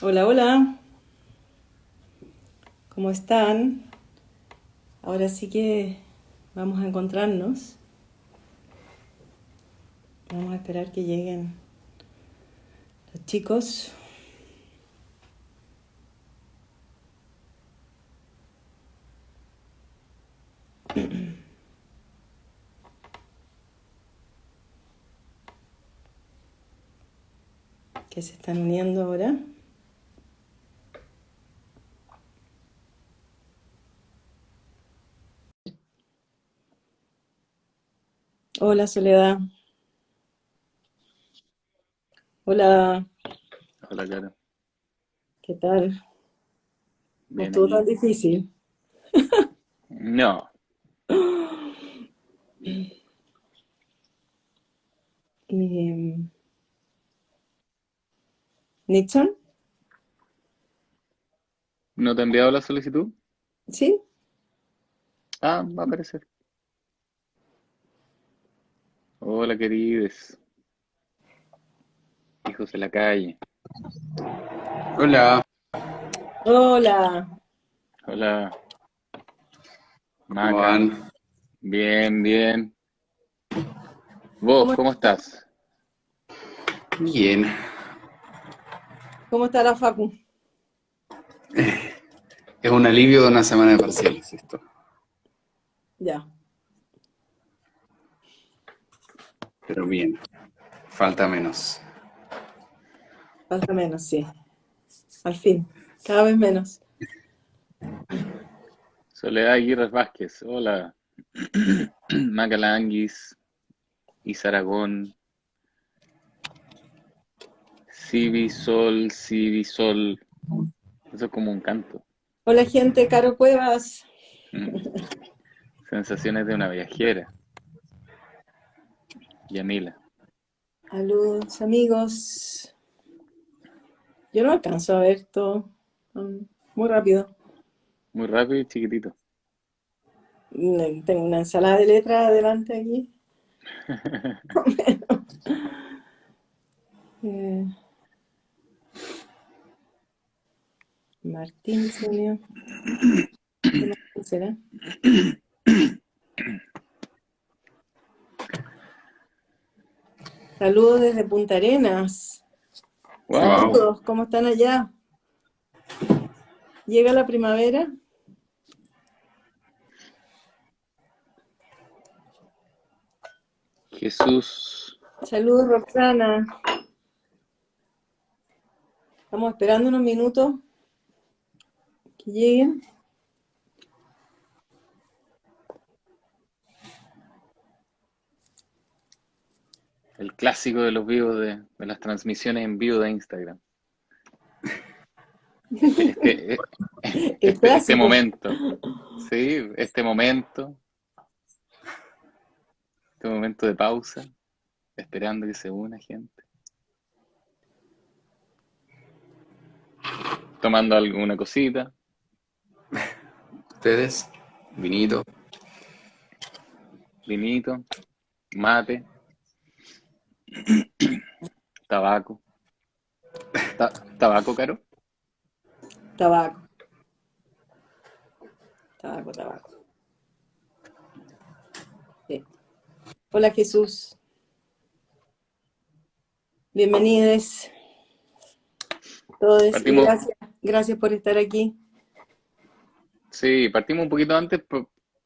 Hola, hola, ¿cómo están? Ahora sí que vamos a encontrarnos. Vamos a esperar que lleguen los chicos. Que se están uniendo ahora. Hola, Soledad. Hola, Hola, Caro. ¿qué tal? No Bien estuvo tan aquí. difícil. No, Y, ¿Nixon? ¿no te he enviado la solicitud? ¿Sí? Ah, va a aparecer. Hola, queridos. Hijos de la calle. Hola, Hola. Hola, ¿cómo Maca. van? Bien, bien. ¿Vos, ¿Cómo, cómo estás? Bien. cómo está la Facu? Es un alivio de una semana de parciales esto, Ya, pero bien, falta menos. falta menos, sí. Al fin, cada vez menos. Soledad Aguirre Vázquez. Hola. Maca Languis. Isaragón. Civisol. Eso es como un canto. Hola, gente, Caro Cuevas. Mm. Sensaciones de una viajera. Yamila. Saludos, amigos. Yo no alcanzo a ver todo. Muy rápido. Muy rápido y chiquitito. Tengo una ensalada de letras adelante aquí. Eh, Martín se unió. ¿Qué más será? Saludos desde Punta Arenas. Wow. Wow. Saludos, ¿cómo están allá? ¿Llega la primavera? Jesús. Saludos, Roxana. Estamos esperando unos minutos que lleguen. El clásico de los vivos de las transmisiones en vivo de Instagram. Este, El este clásico. momento, ¿sí? Este momento de pausa, esperando que se una gente, tomando alguna cosita, ¿Ustedes? Vinito. vinito, mate, tabaco. ¿Tabaco caro? Tabaco, tabaco, tabaco. Sí. Hola, Jesús. Bienvenidos todos y Partimos, gracias. Gracias por estar aquí. sí, partimos un poquito antes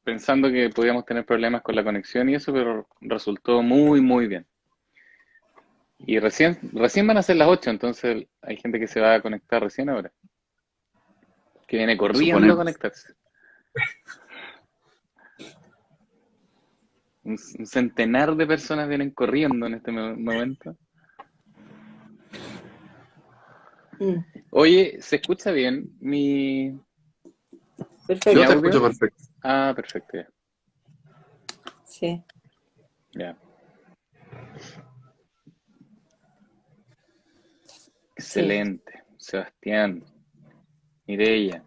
pensando que podíamos tener problemas con la conexión y eso, pero resultó muy, muy bien. Y recién van a ser las 8, entonces hay gente que se va a conectar recién ahora, que viene corriendo a Suponemos. conectarse. Un centenar de personas vienen corriendo en este momento. Mm, Oye, ¿se escucha bien mi Yo perfecto. te escucho audio? perfecto. Ah, perfecto, ya. Sí, Ya. sí. Excelente. Sebastián, Mireya.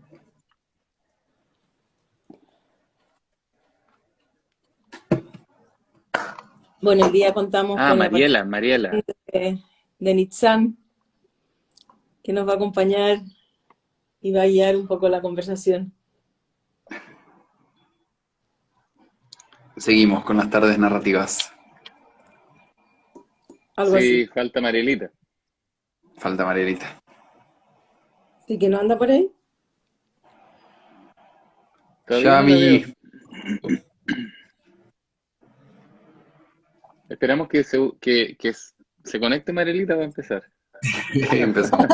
Bueno, hoy día contamos Ah, con la Mariela, participación Mariela. de Nitzan, que nos va a acompañar y va a guiar un poco la conversación. Seguimos con las tardes narrativas. Algo así. Sí, falta Marielita. Falta Marielita. ¿Sí que no anda por ahí? Todavía no la veo. Yami. Esperamos que se conecte Marielita para empezar. Empezamos.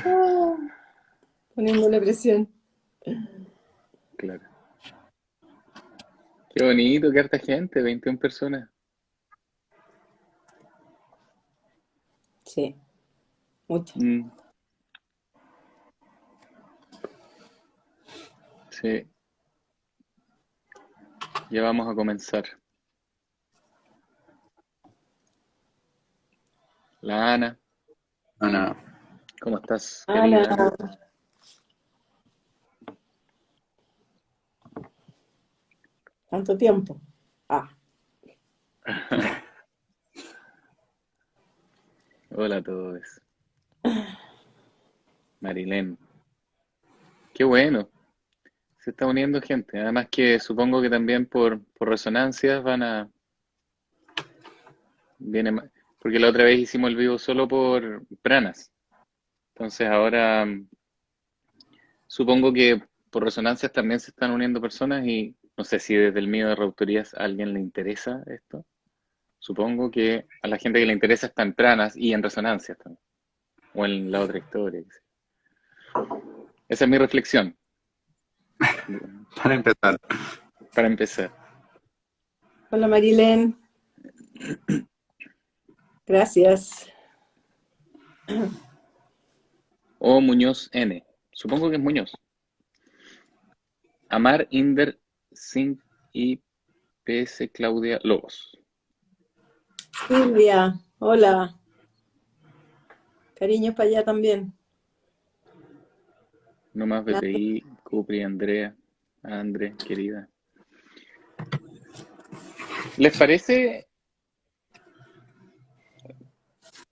Ah, poniéndole presión. Claro. Qué bonito, qué harta gente, 21 personas. Sí, mucho. Sí, ya vamos a comenzar. La Ana, Ana. ¿cómo estás, Ana, querida Ana? tanto tiempo. Ah, Hola a todos. Marilén. Qué bueno. Se está uniendo gente. Además que supongo que también por resonancias porque la otra vez hicimos el vivo solo por pranas. Entonces ahora supongo que por resonancias también se están uniendo personas y no sé si desde el mío de reautorías a alguien le interesa esto. Supongo que a la gente que le interesa está en pranas y en resonancias también. O en la otra historia. Esa es mi reflexión. Para empezar. Para empezar. hola Marilén. Gracias. O Muñoz N. Supongo que es Muñoz. Amar Inder Singh y PS Claudia Lobos. Silvia, hola. Cariños para allá también. No más BPI, Cupri, Andrea, Andre, querida. ¿Les parece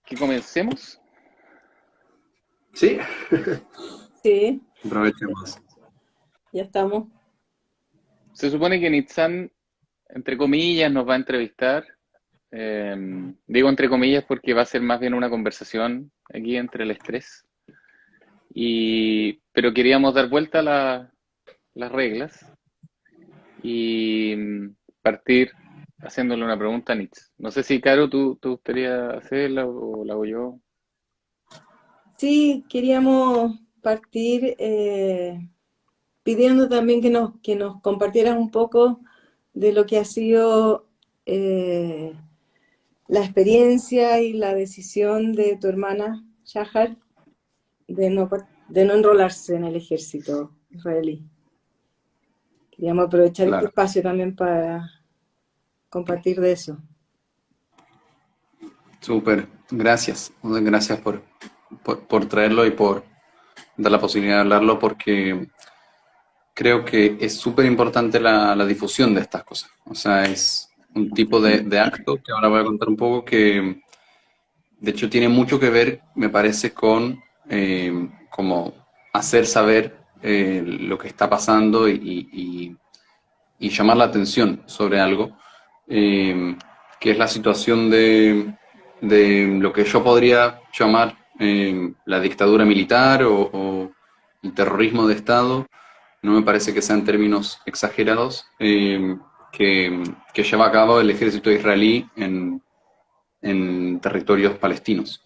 que comencemos? ¿Sí? Sí, Aprovechemos. ya estamos. Se supone que Nitzan, entre comillas, nos va a entrevistar. Digo entre comillas porque va a ser más bien una conversación aquí entre el estrés. Pero queríamos dar vuelta a las reglas y partir haciéndole una pregunta a Nitz. No sé si, Caro, tú te gustaría hacerla o la hago yo. Sí, queríamos partir pidiendo también que nos compartieras un poco de lo que ha sido la experiencia y la decisión de tu hermana Shahar de no enrolarse en el ejército israelí. Queríamos aprovechar este Claro. espacio también para compartir de eso. Súper. Gracias. Gracias por traerlo y por dar la posibilidad de hablarlo, porque creo que es súper importante la difusión de estas cosas. O sea, es un tipo de acto que ahora voy a contar un poco que, de hecho, tiene mucho que ver, me parece, con como hacer saber lo que está pasando y llamar la atención sobre algo, que es la situación de lo que yo podría llamar la dictadura militar o el terrorismo de Estado. No me parece que sean términos exagerados, que lleva a cabo el ejército israelí en territorios palestinos.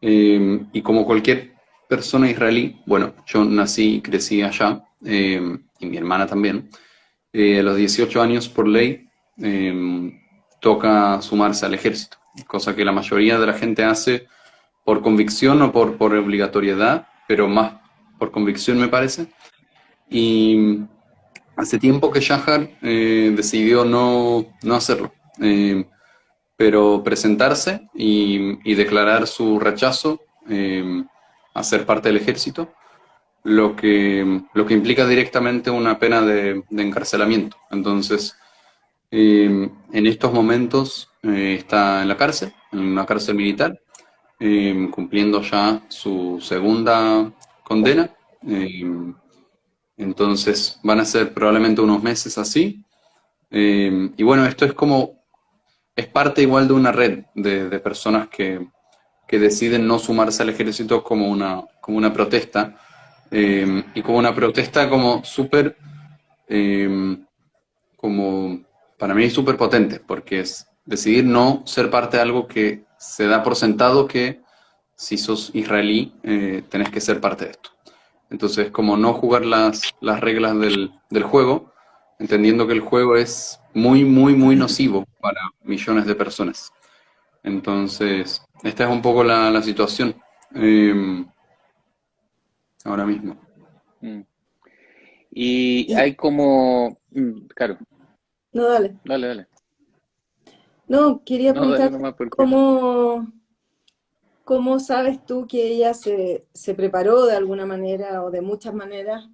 Y como cualquier persona israelí, bueno, yo nací y crecí allá, y mi hermana también, a los 18 años por ley toca sumarse al ejército, cosa que la mayoría de la gente hace por convicción o por obligatoriedad, pero más por convicción me parece. Y hace tiempo que Shahar decidió no hacerlo, pero presentarse y declarar su rechazo a ser parte del ejército, lo que implica directamente una pena de encarcelamiento. Entonces, en estos momentos está en la cárcel, en una cárcel militar, cumpliendo ya su segunda condena. Eh, entonces van a ser probablemente unos meses así. Y bueno, esto es parte igual de una red de personas que deciden no sumarse al ejército como una protesta, y como una protesta como súper, eh, como para mí súper potente, porque es decidir no ser parte de algo que se da por sentado que si sos israelí tenés que ser parte de esto. Entonces, como no jugar las reglas del juego, entendiendo que el juego es muy, muy, muy nocivo para millones de personas. Entonces, esta es un poco la situación eh, ahora mismo. Mm. Y Y, hay como, claro, no, dale. dale, dale. No, quería No, dale preguntarte nomás porque... cómo sabes tú que ella se preparó de alguna manera o de muchas maneras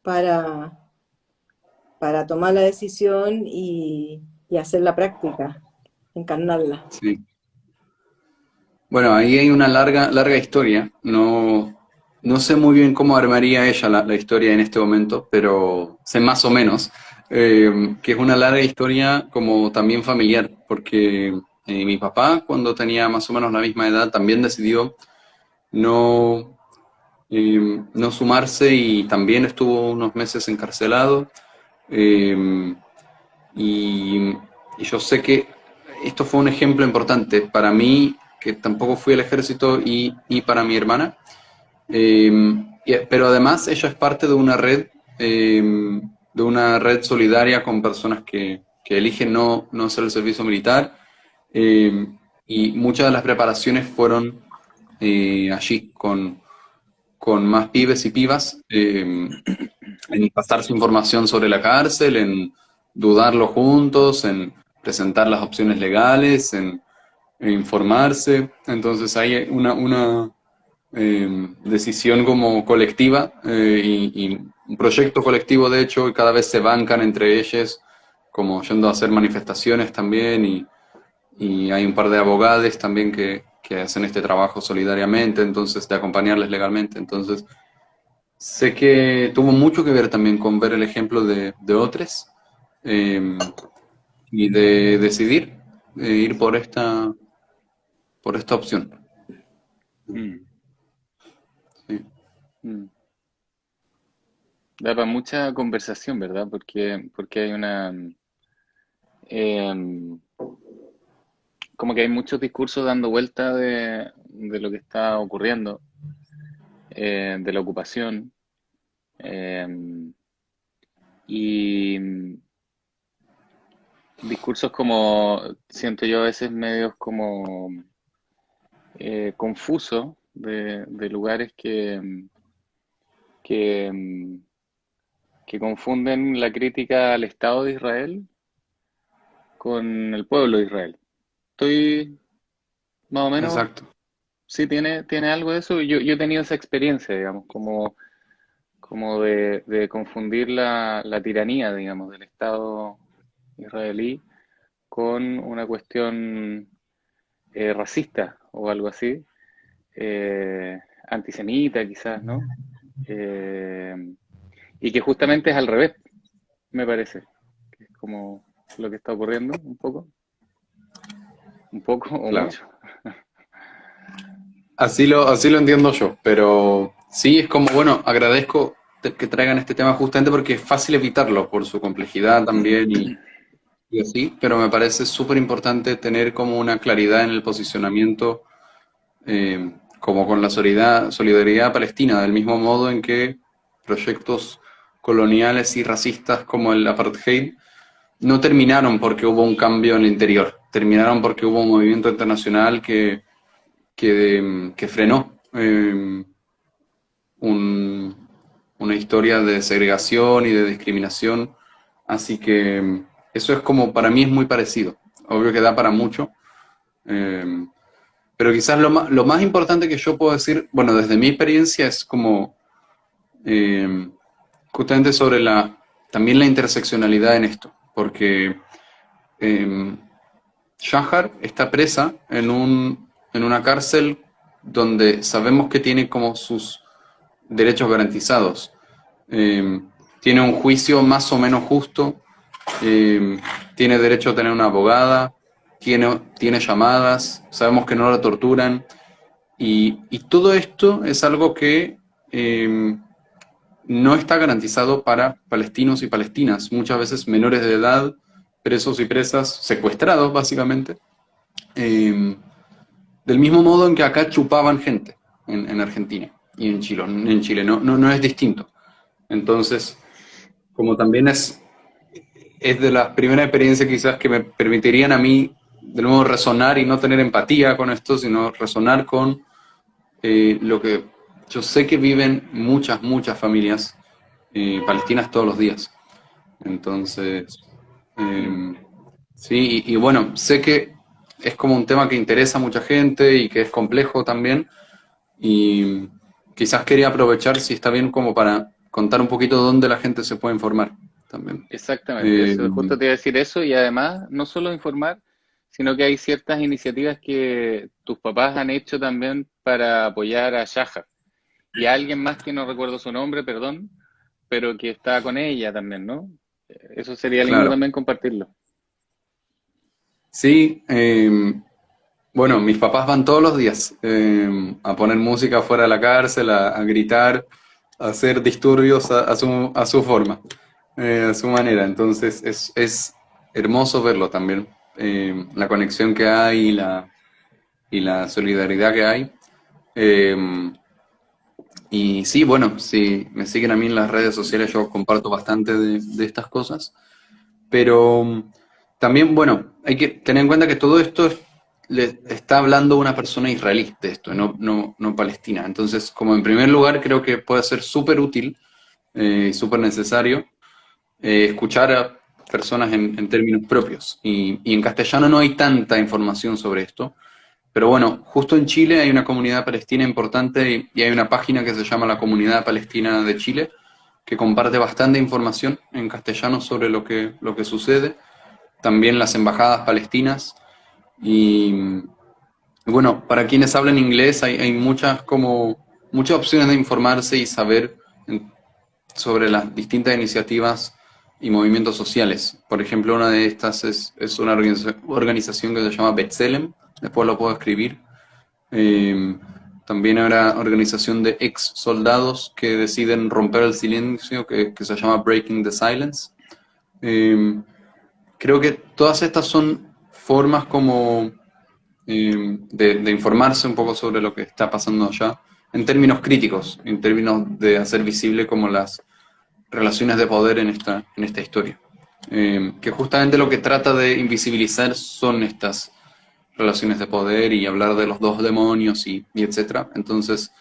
para, para tomar la decisión y hacer la práctica, encarnarla. Sí. Bueno, ahí hay una larga, larga historia. No sé muy bien cómo armaría ella la historia en este momento, pero sé más o menos que es una larga historia como también familiar, porque mi papá, cuando tenía más o menos la misma edad, también decidió no, no sumarse y también estuvo unos meses encarcelado. Eh, y, y yo sé que esto fue un ejemplo importante para mí, que tampoco fui al ejército, y para mi hermana. Pero además ella es parte de una red solidaria con personas que eligen no hacer el servicio militar. eh, y muchas de las preparaciones fueron allí, con más pibes y pibas, en pasarse información sobre la cárcel, en dudarlo juntos, en presentar las opciones legales, en informarse. Entonces hay una decisión como colectiva, y un proyecto colectivo de hecho, y cada vez se bancan entre ellos, como yendo a hacer manifestaciones también, y hay un par de abogados también que hacen este trabajo solidariamente, entonces de acompañarles legalmente. Entonces sé que tuvo mucho que ver también con ver el ejemplo de otros, eh, y de decidir ir por esta opción. Mm, Sí. mm. Da para mucha conversación, ¿verdad? Porque hay una... em, como que hay muchos discursos dando vuelta de lo que está ocurriendo, de la ocupación, em, y discursos como, siento yo a veces medios como confusos de lugares que, que confunden la crítica al Estado de Israel con el pueblo de Israel. Estoy más o menos, Exacto. sí tiene algo de eso. Yo he tenido esa experiencia, digamos, como de confundir la tiranía, digamos, del Estado israelí con una cuestión racista o algo así, antisemita quizás, ¿no? Eh, y que justamente es al revés, me parece, que es como lo que está ocurriendo un poco o Claro. mucho. Así lo entiendo yo, pero sí es como, bueno, agradezco que traigan este tema justamente porque es fácil evitarlo por su complejidad también y así, pero me parece súper importante tener como una claridad en el posicionamiento, como con la solidaridad palestina, del mismo modo en que proyectos coloniales y racistas como el apartheid no terminaron porque hubo un cambio en el interior, terminaron porque hubo un movimiento internacional que frenó un- una historia de segregación y de discriminación. Así que eso es como, para mí es muy parecido. Obvio que da para mucho. eh, pero quizás lo más importante que yo puedo decir, bueno, desde mi experiencia es como eh, justamente sobre también la interseccionalidad en esto. Porque Shahar está presa en una cárcel donde sabemos que tiene como sus derechos garantizados. Tiene un juicio más o menos justo, tiene derecho a tener una abogada, tiene llamadas, sabemos que no la torturan, y todo esto es algo que no está garantizado para palestinos y palestinas, muchas veces menores de edad, presos y presas, secuestrados básicamente, del mismo modo en que acá chupaban gente en Argentina y en Chile no es distinto. Entonces, como también es de las primeras experiencias quizás que me permitirían a mí de nuevo resonar y no tener empatía con esto, sino resonar con lo que yo sé que viven muchas familias palestinas todos los días. Entonces, sí, y bueno, sé que es como un tema que interesa a mucha gente y que es complejo también, y quizás quería aprovechar, si está bien, como para contar un poquito dónde la gente se puede informar también. Exactamente, Eh, eso, justo te iba a decir eso y además no solo informar, sino que hay ciertas iniciativas que tus papás han hecho también para apoyar a Shahar y a alguien más que no recuerdo su nombre, perdón, pero que está con ella también, ¿no? Eso sería lindo claro, también compartirlo. sí, bueno, mis papás van todos los días a poner música fuera de la cárcel, a gritar, a hacer disturbios a su forma, a su manera. Entonces es hermoso verlo también, la conexión que hay y la solidaridad que hay. Eh, y sí, bueno, si me siguen a mí en las redes sociales, yo comparto bastante de estas cosas. Pero también, bueno, hay que tener en cuenta que todo esto le está hablando una persona israelí de esto, no palestina. Entonces, como en primer lugar, creo que puede ser súper útil y súper necesario escuchar a personas en términos propios. Y en castellano no hay tanta información sobre esto. Pero bueno, justo en Chile hay una comunidad palestina importante y hay una página que se llama la Comunidad Palestina de Chile, que comparte bastante información en castellano sobre lo que sucede, también las embajadas palestinas y bueno, para quienes hablan inglés hay muchas opciones de informarse y saber sobre las distintas iniciativas y movimientos sociales. Por ejemplo, una de estas es una organización que se llama B'Tselem, después lo puedo escribir. Eh, También hay una organización de ex soldados que deciden romper el silencio que se llama Breaking the Silence. Eh, Creo que todas estas son formas como de informarse un poco sobre lo que está pasando allá, en términos críticos, en términos de hacer visible como las relaciones de poder en esta historia. Que justamente lo que trata de invisibilizar son estas relaciones de poder y hablar de los dos demonios y etcétera. Entonces,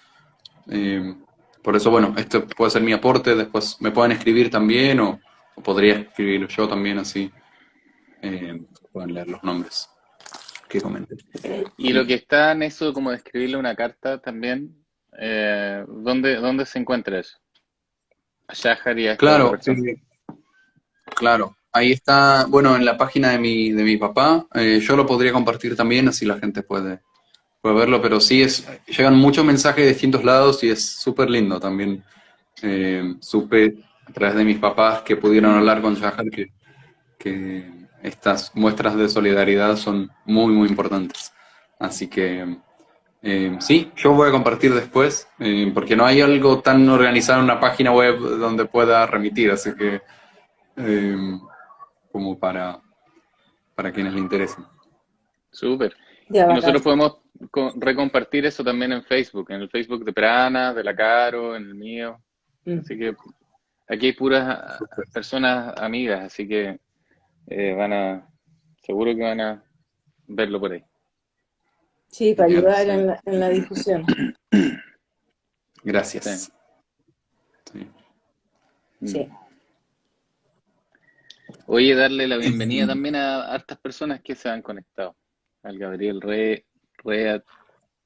eh, por eso, bueno, este puede ser mi aporte, después me pueden escribir también o podría escribir yo también así pueden leer los nombres que comenté. Y lo que está en eso, como de escribirle una carta también, ¿dónde se encuentra eso? A Shahar y a esta otra Claro, persona. claro. Ahí está, bueno, en la página de mi papá. Yo lo podría compartir también, así la gente puede verlo, pero sí llegan muchos mensajes de distintos lados y es súper lindo también. Supe a través de mis papás que pudieron hablar con Shahar que estas muestras de solidaridad son muy importantes. Así que sí, yo voy a compartir después, porque no hay algo tan organizado en una página web donde pueda remitir, así que eh, como para quienes le interesen. Súper. Ya, Y bacán. nosotros podemos recompartir eso también en Facebook, en el Facebook de Prana, de la Caro, en el mío. Mm. Así que aquí hay puras Súper. personas amigas, así que seguro que van a verlo por ahí. Sí, para Genial, ayudar sí. en la difusión. Sí. Gracias. Sí. Mm. Sí. Oye, darle la bienvenida también a hartas personas que se han conectado. Al Gabriel Reat,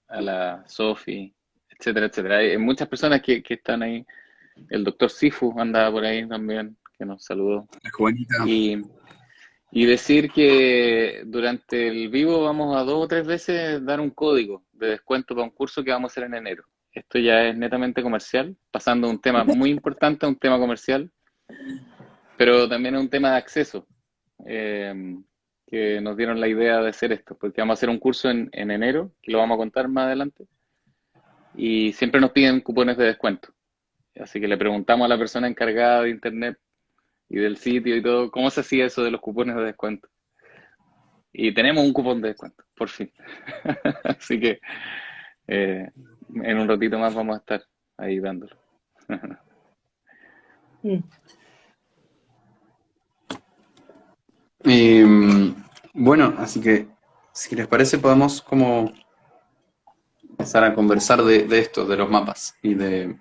a la Sofi, etcétera, etcétera. Hay muchas personas que están ahí. El doctor Sifu andaba por ahí también, que nos saludó. La Juanita. Y, Y decir que durante el vivo vamos a 2 o 3 veces dar un código de descuento para un curso que vamos a hacer en enero. Esto ya es netamente comercial, pasando de un tema muy importante a un tema comercial, pero también es un tema de acceso, eh, que nos dieron la idea de hacer esto, porque vamos a hacer un curso en enero, que lo vamos a contar más adelante, y siempre nos piden cupones de descuento. Así que le preguntamos a la persona encargada de internet y del sitio y todo, cómo se hacía eso de los cupones de descuento. Y tenemos un cupón de descuento, por fin. Así que eh, en un ratito más vamos a estar ahí dándolo. Mm. Bueno, así que si les parece podemos como empezar a conversar de esto, de los mapas y de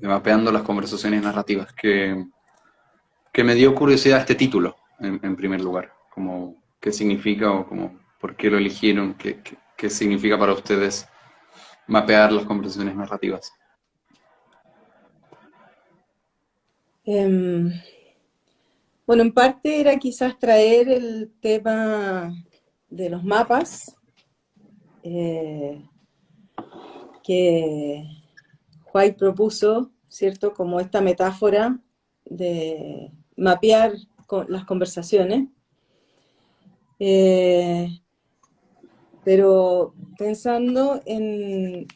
mapeando las conversaciones narrativas, que me dio curiosidad este título en primer lugar, como qué significa o como por qué lo eligieron, qué significa para ustedes mapear las conversaciones narrativas. Em, bueno, en parte era quizás traer el tema de los mapas, eh, que White propuso, ¿cierto? Como esta metáfora de mapear las conversaciones. Eh, pero pensando en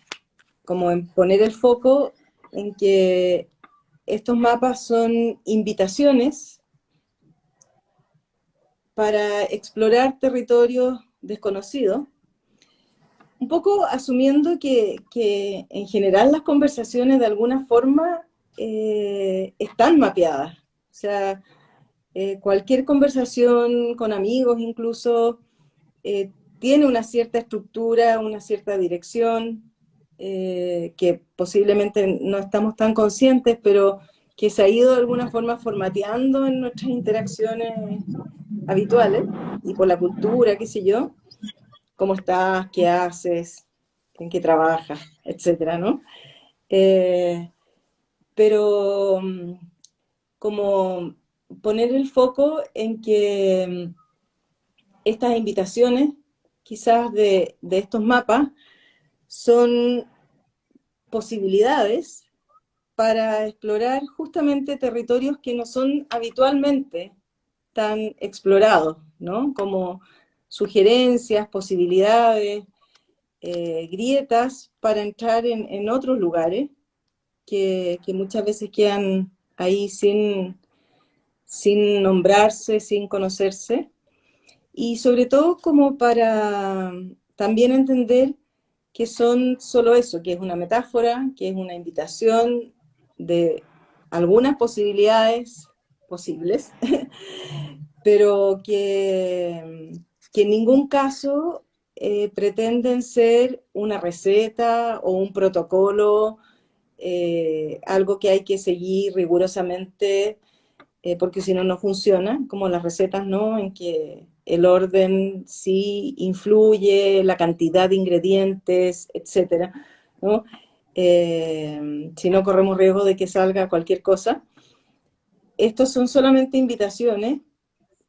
como en poner el foco en que estos mapas son invitaciones para explorar territorios desconocidos, un poco asumiendo que en general las conversaciones de alguna forma están mapeadas. O sea, cualquier conversación con amigos incluso tiene una cierta estructura, una cierta dirección, que posiblemente no estamos tan conscientes, pero que se ha ido de alguna forma formateando en nuestras interacciones habituales y por la cultura, qué sé yo, cómo estás, qué haces, en qué trabajas, etcétera, ¿no? Eh, pero como poner el foco en que estas invitaciones, quizás de estos mapas, son posibilidades para explorar justamente territorios que no son habitualmente tan explorados, ¿no? Como sugerencias, posibilidades, grietas para entrar en otros lugares que muchas veces quedan ahí sin nombrarse, sin conocerse, y sobre todo como para también entender que son solo eso, que es una metáfora, que es una invitación de algunas posibilidades posibles, pero que en ningún caso pretenden ser una receta o un protocolo, algo que hay que seguir rigurosamente, porque si no, no funciona, como las recetas, ¿no? En que el orden sí influye, la cantidad de ingredientes, etcétera, ¿no? Si no, corremos riesgo de que salga cualquier cosa. Estos son solamente invitaciones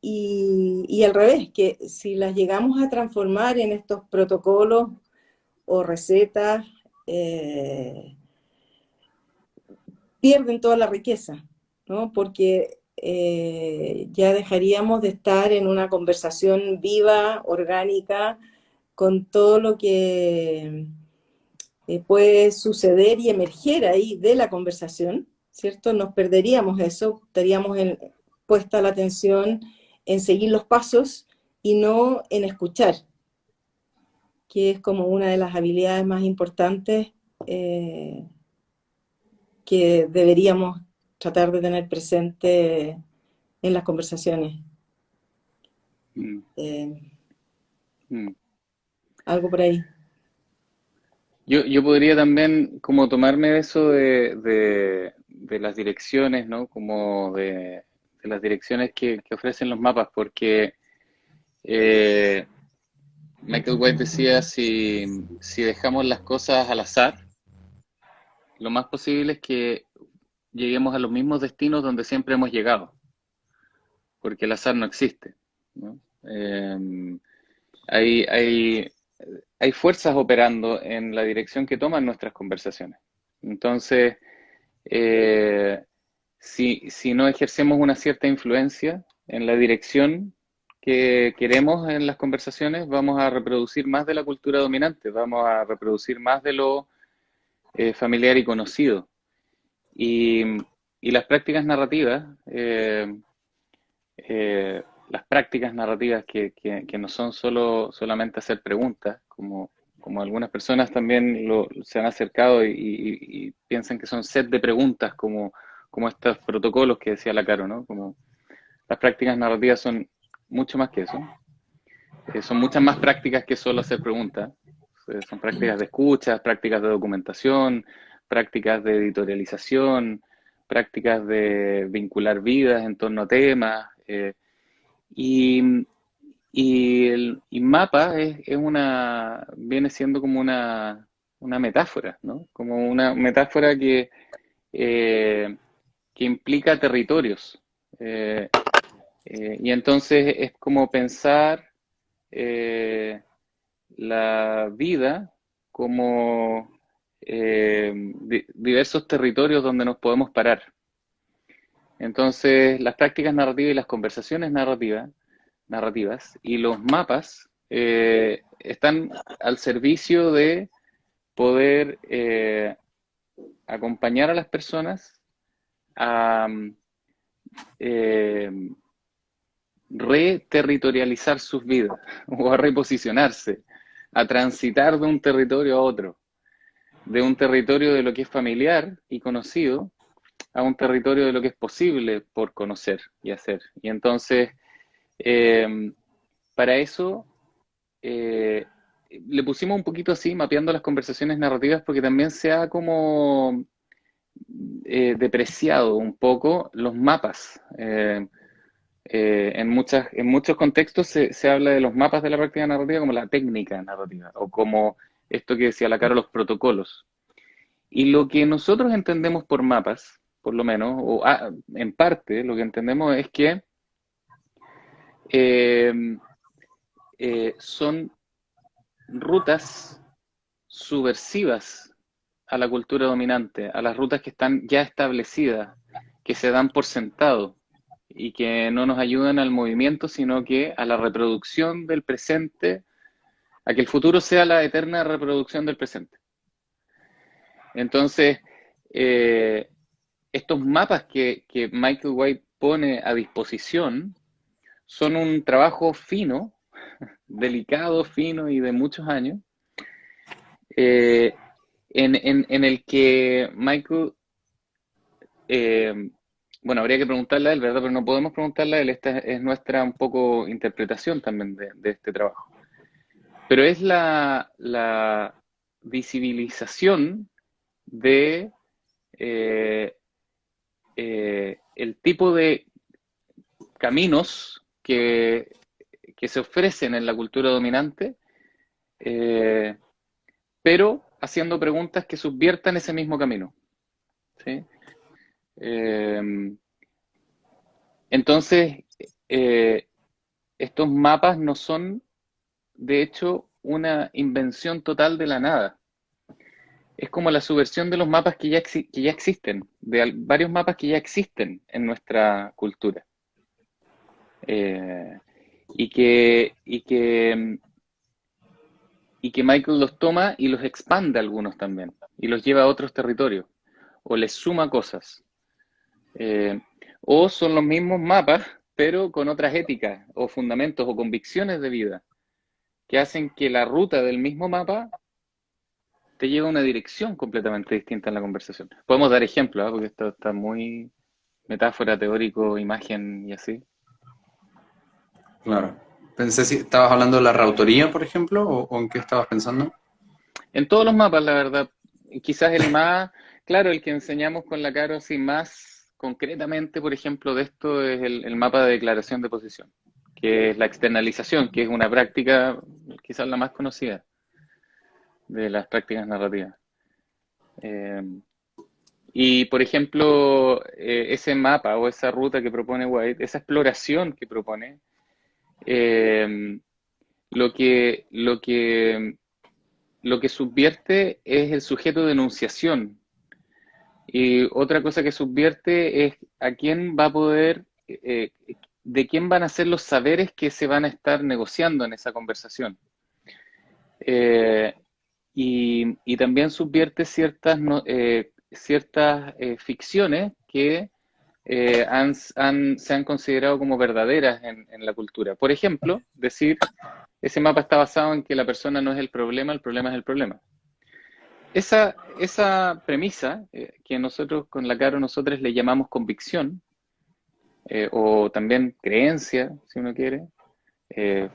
y al revés, que si las llegamos a transformar en estos protocolos o recetas, pierden toda la riqueza, ¿no? Porque ya dejaríamos de estar en una conversación viva, orgánica, con todo lo que puede suceder y emerger ahí de la conversación, ¿cierto? Nos perderíamos eso, estaríamos puesta la atención en seguir los pasos y no en escuchar, que es como una de las habilidades más importantes eh, que deberíamos tratar de tener presente en las conversaciones. Mm, Eh, mm. algo por ahí. Yo podría también como tomarme eso de las direcciones, ¿no? Como de las direcciones que ofrecen los mapas, porque eh, Michael White decía, si dejamos las cosas al azar, lo más posible es que lleguemos a los mismos destinos donde siempre hemos llegado, porque el azar no existe. ¿no? Hay, hay, hay fuerzas operando en la dirección que toman nuestras conversaciones. Entonces, si no ejercemos una cierta influencia en la dirección que queremos en las conversaciones, vamos a reproducir más de la cultura dominante, vamos a reproducir más de lo familiar y conocido. Y, y las prácticas narrativas, las prácticas narrativas que no son solamente hacer preguntas, como algunas personas también se han acercado y piensan que son set de preguntas, como estos protocolos que decía la Caro, ¿no? Como las prácticas narrativas son mucho más que eso. Son muchas más prácticas que solo hacer preguntas. Son prácticas de escucha, prácticas de documentación, prácticas de editorialización, prácticas de vincular vidas en torno a temas. Y, y mapa viene siendo como una metáfora, ¿no? Como una metáfora eh, que implica territorios. Eh, y entonces es como pensar eh, la vida como diversos territorios donde nos podemos parar. Entonces, las prácticas narrativas y las conversaciones narrativas y los mapas están al servicio de poder acompañar a las personas a eh, reterritorializar sus vidas o a reposicionarse, a transitar de un territorio a otro, de un territorio de lo que es familiar y conocido a un territorio de lo que es posible por conocer y hacer. Y entonces, eh, para eso, eh, le pusimos un poquito así, mapeando las conversaciones narrativas, porque también se ha como depreciado un poco los mapas. En muchos contextos se habla de los mapas de la práctica narrativa como la técnica narrativa, o como esto que decía la Caro, los protocolos. Y lo que nosotros entendemos por mapas, por lo menos, en parte, lo que entendemos es que eh, son rutas subversivas a la cultura dominante, a las rutas que están ya establecidas, que se dan por sentado y que no nos ayudan al movimiento, sino que a la reproducción del presente, a que el futuro sea la eterna reproducción del presente. Entonces, eh, estos mapas que Michael White pone a disposición son un trabajo fino, delicado, fino y de muchos años, eh, en el que Michael, bueno, habría que preguntarle a él, ¿verdad? Pero no podemos preguntarle a él, esta es nuestra un poco interpretación también de este trabajo. Pero es la visibilización de el tipo de caminos que se ofrecen en la cultura dominante, eh, pero haciendo preguntas que subviertan ese mismo camino. ¿Sí? Eh, entonces, eh, estos mapas no son, de hecho, una invención total de la nada. Es como la subversión de los mapas que ya existen, de varios mapas que ya existen en nuestra cultura. Eh, y que, y que, y que Michael los toma y los expande algunos también, y los lleva a otros territorios, o les suma cosas. Eh, o son los mismos mapas, pero con otras éticas, o fundamentos, o convicciones de vida, que hacen que la ruta del mismo mapa te lleve a una dirección completamente distinta en la conversación. Podemos dar ejemplos, ¿eh? Porque esto está muy metáfora, teórico, imagen y así. Claro. Pensé si estabas hablando de la reautoría, por ejemplo, o en qué estabas pensando. En todos los mapas, la verdad, quizás el más, claro, el que enseñamos con la Caro así más concretamente, por ejemplo, de esto es el mapa de declaración de posición, que es la externalización, que es una práctica quizás la más conocida de las prácticas narrativas. Eh, y, por ejemplo, ese mapa o esa ruta que propone White, esa exploración que propone, Eh, lo que subvierte es el sujeto de enunciación. Y otra cosa que subvierte es a quién va a poder, de quién van a ser los saberes que se van a estar negociando en esa conversación. Eh, y también subvierte ciertas, ciertas ficciones que se han considerado como verdaderas en la cultura. Por ejemplo, decir, ese mapa está basado en que la persona no es el problema es el problema. Esa premisa, que nosotros con la Caro nosotros le llamamos convicción, o también creencia, si uno quiere,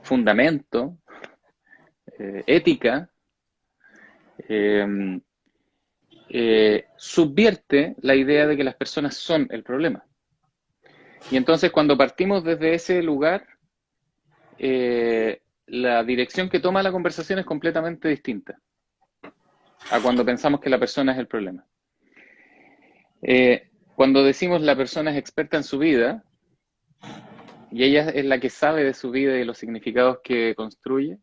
fundamento, ética, eh, subvierte la idea de que las personas son el problema. Y entonces cuando partimos desde ese lugar, la dirección que toma la conversación es completamente distinta a cuando pensamos que la persona es el problema. Cuando decimos la persona es experta en su vida, y ella es la que sabe de su vida y de los significados que construye,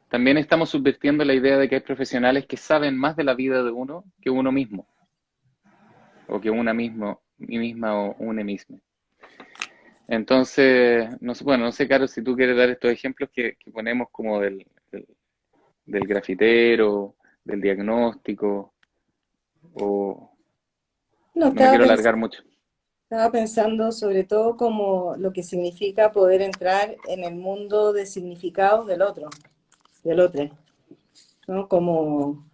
también estamos subvirtiendo la idea de que hay profesionales que saben más de la vida de uno que uno mismo, o que una misma o una misma. Entonces, no sé, bueno, no sé, Caro, si tú quieres dar estos ejemplos que ponemos como del grafitero, del diagnóstico, o No, no me quiero alargar mucho. estaba pensando sobre todo como lo que significa poder entrar en el mundo de significados del otro, ¿no? Como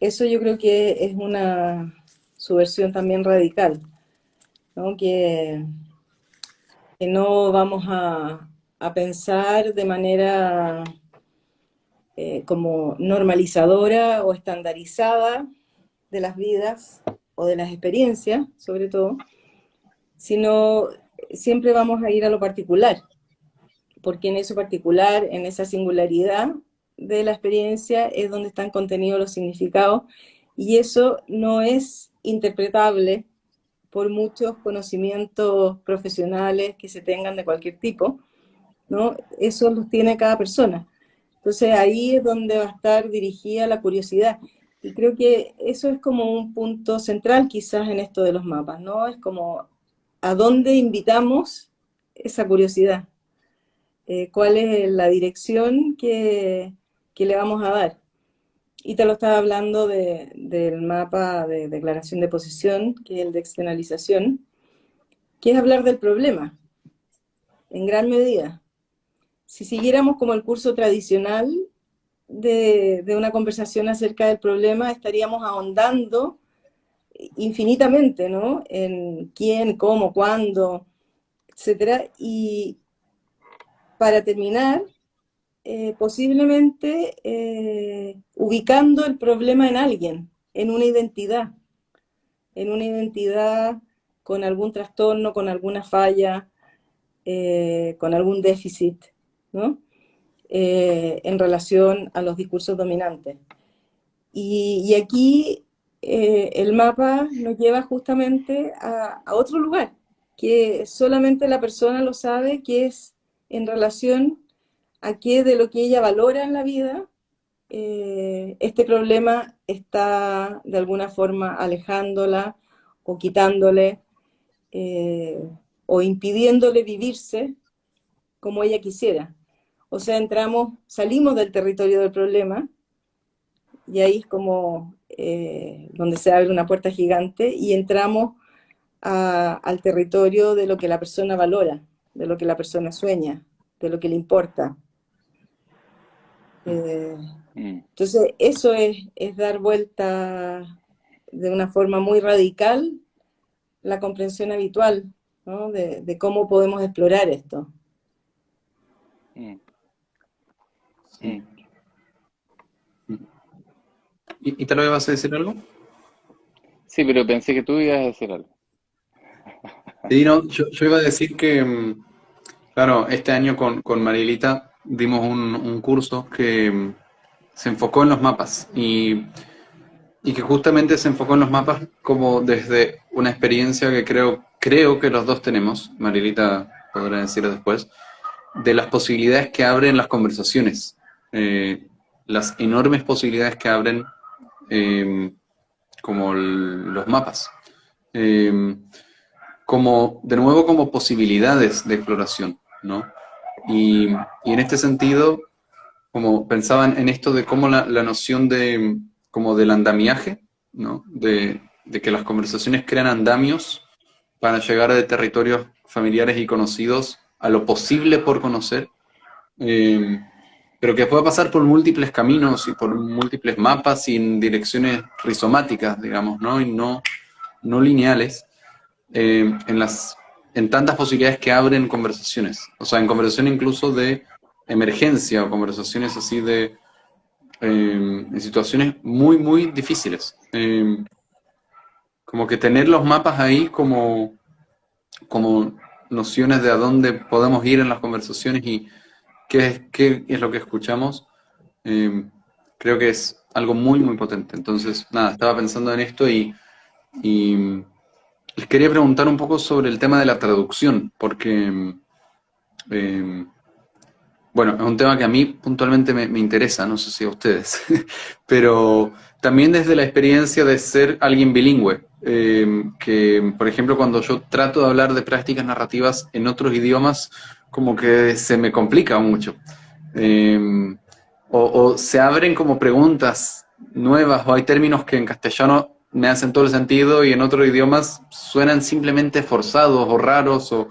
eso yo creo que es una subversión también radical, ¿no? Que no vamos a pensar de manera como normalizadora o estandarizada de las vidas o de las experiencias, sobre todo, sino siempre vamos a ir a lo particular, porque en eso particular, en esa singularidad de la experiencia es donde están contenidos los significados, y eso no es interpretable por muchos conocimientos profesionales que se tengan de cualquier tipo, ¿no? Eso los tiene cada persona. Entonces ahí es donde va a estar dirigida la curiosidad. Y creo que eso es como un punto central quizás en esto de los mapas, ¿no? Es como a dónde invitamos esa curiosidad, cuál es la dirección que le vamos a dar. Y te lo estaba hablando del mapa de declaración de posición, que es el de externalización, que es hablar del problema, en gran medida. Si siguiéramos como el curso tradicional de una conversación acerca del problema, estaríamos ahondando infinitamente, ¿no? En quién, cómo, cuándo, etcétera. Y para terminar, posiblemente ubicando el problema en alguien, en una identidad con algún trastorno, con alguna falla, con algún déficit, ¿no? En relación a los discursos dominantes. Y aquí el mapa nos lleva justamente a otro lugar, que solamente la persona lo sabe, que es en relación a qué de lo que ella valora en la vida, este problema está de alguna forma alejándola o quitándole eh, o impidiéndole vivirse como ella quisiera. O sea, salimos del territorio del problema y ahí es como donde se abre una puerta gigante y entramos al territorio de lo que la persona valora, de lo que la persona sueña, de lo que le importa. Entonces, eso es dar vuelta de una forma muy radical la comprensión habitual, ¿no? De cómo podemos explorar esto. Sí. ¿Y te lo ibas a decir algo? Sí, pero pensé que tú ibas a decir algo. Sí, no, yo iba a decir que, claro, este año con Marilita dimos un curso que se enfocó en los mapas y que justamente se enfocó en los mapas como desde una experiencia que creo que los dos tenemos, Marilita podrá decir después, de las posibilidades que abren las conversaciones, las enormes posibilidades que abren como los mapas. Como, de nuevo, como posibilidades de exploración, ¿no? Y en este sentido, como pensaban en esto de cómo la noción de, como del andamiaje, ¿no? De que las conversaciones crean andamios para llegar de territorios familiares y conocidos a lo posible por conocer, eh, pero que puede pasar por múltiples caminos y por múltiples mapas y en direcciones rizomáticas, digamos, ¿no? Y no lineales, en tantas posibilidades que abren conversaciones. O sea, en conversación incluso de emergencia o conversaciones así de en situaciones muy, muy difíciles. Como que tener los mapas ahí como nociones de a dónde podemos ir en las conversaciones y qué es lo que escuchamos, eh, creo que es algo muy, muy potente. Entonces, nada, estaba pensando en esto y les quería preguntar un poco sobre el tema de la traducción, porque, eh, bueno, es un tema que a mí puntualmente me interesa, no sé si a ustedes, pero también desde la experiencia de ser alguien bilingüe, que, por ejemplo, cuando yo trato de hablar de prácticas narrativas en otros idiomas, como que se me complica mucho. Eh, o se abren como preguntas nuevas, o hay términos que en castellano me hacen todo el sentido y en otros idiomas suenan simplemente forzados o raros o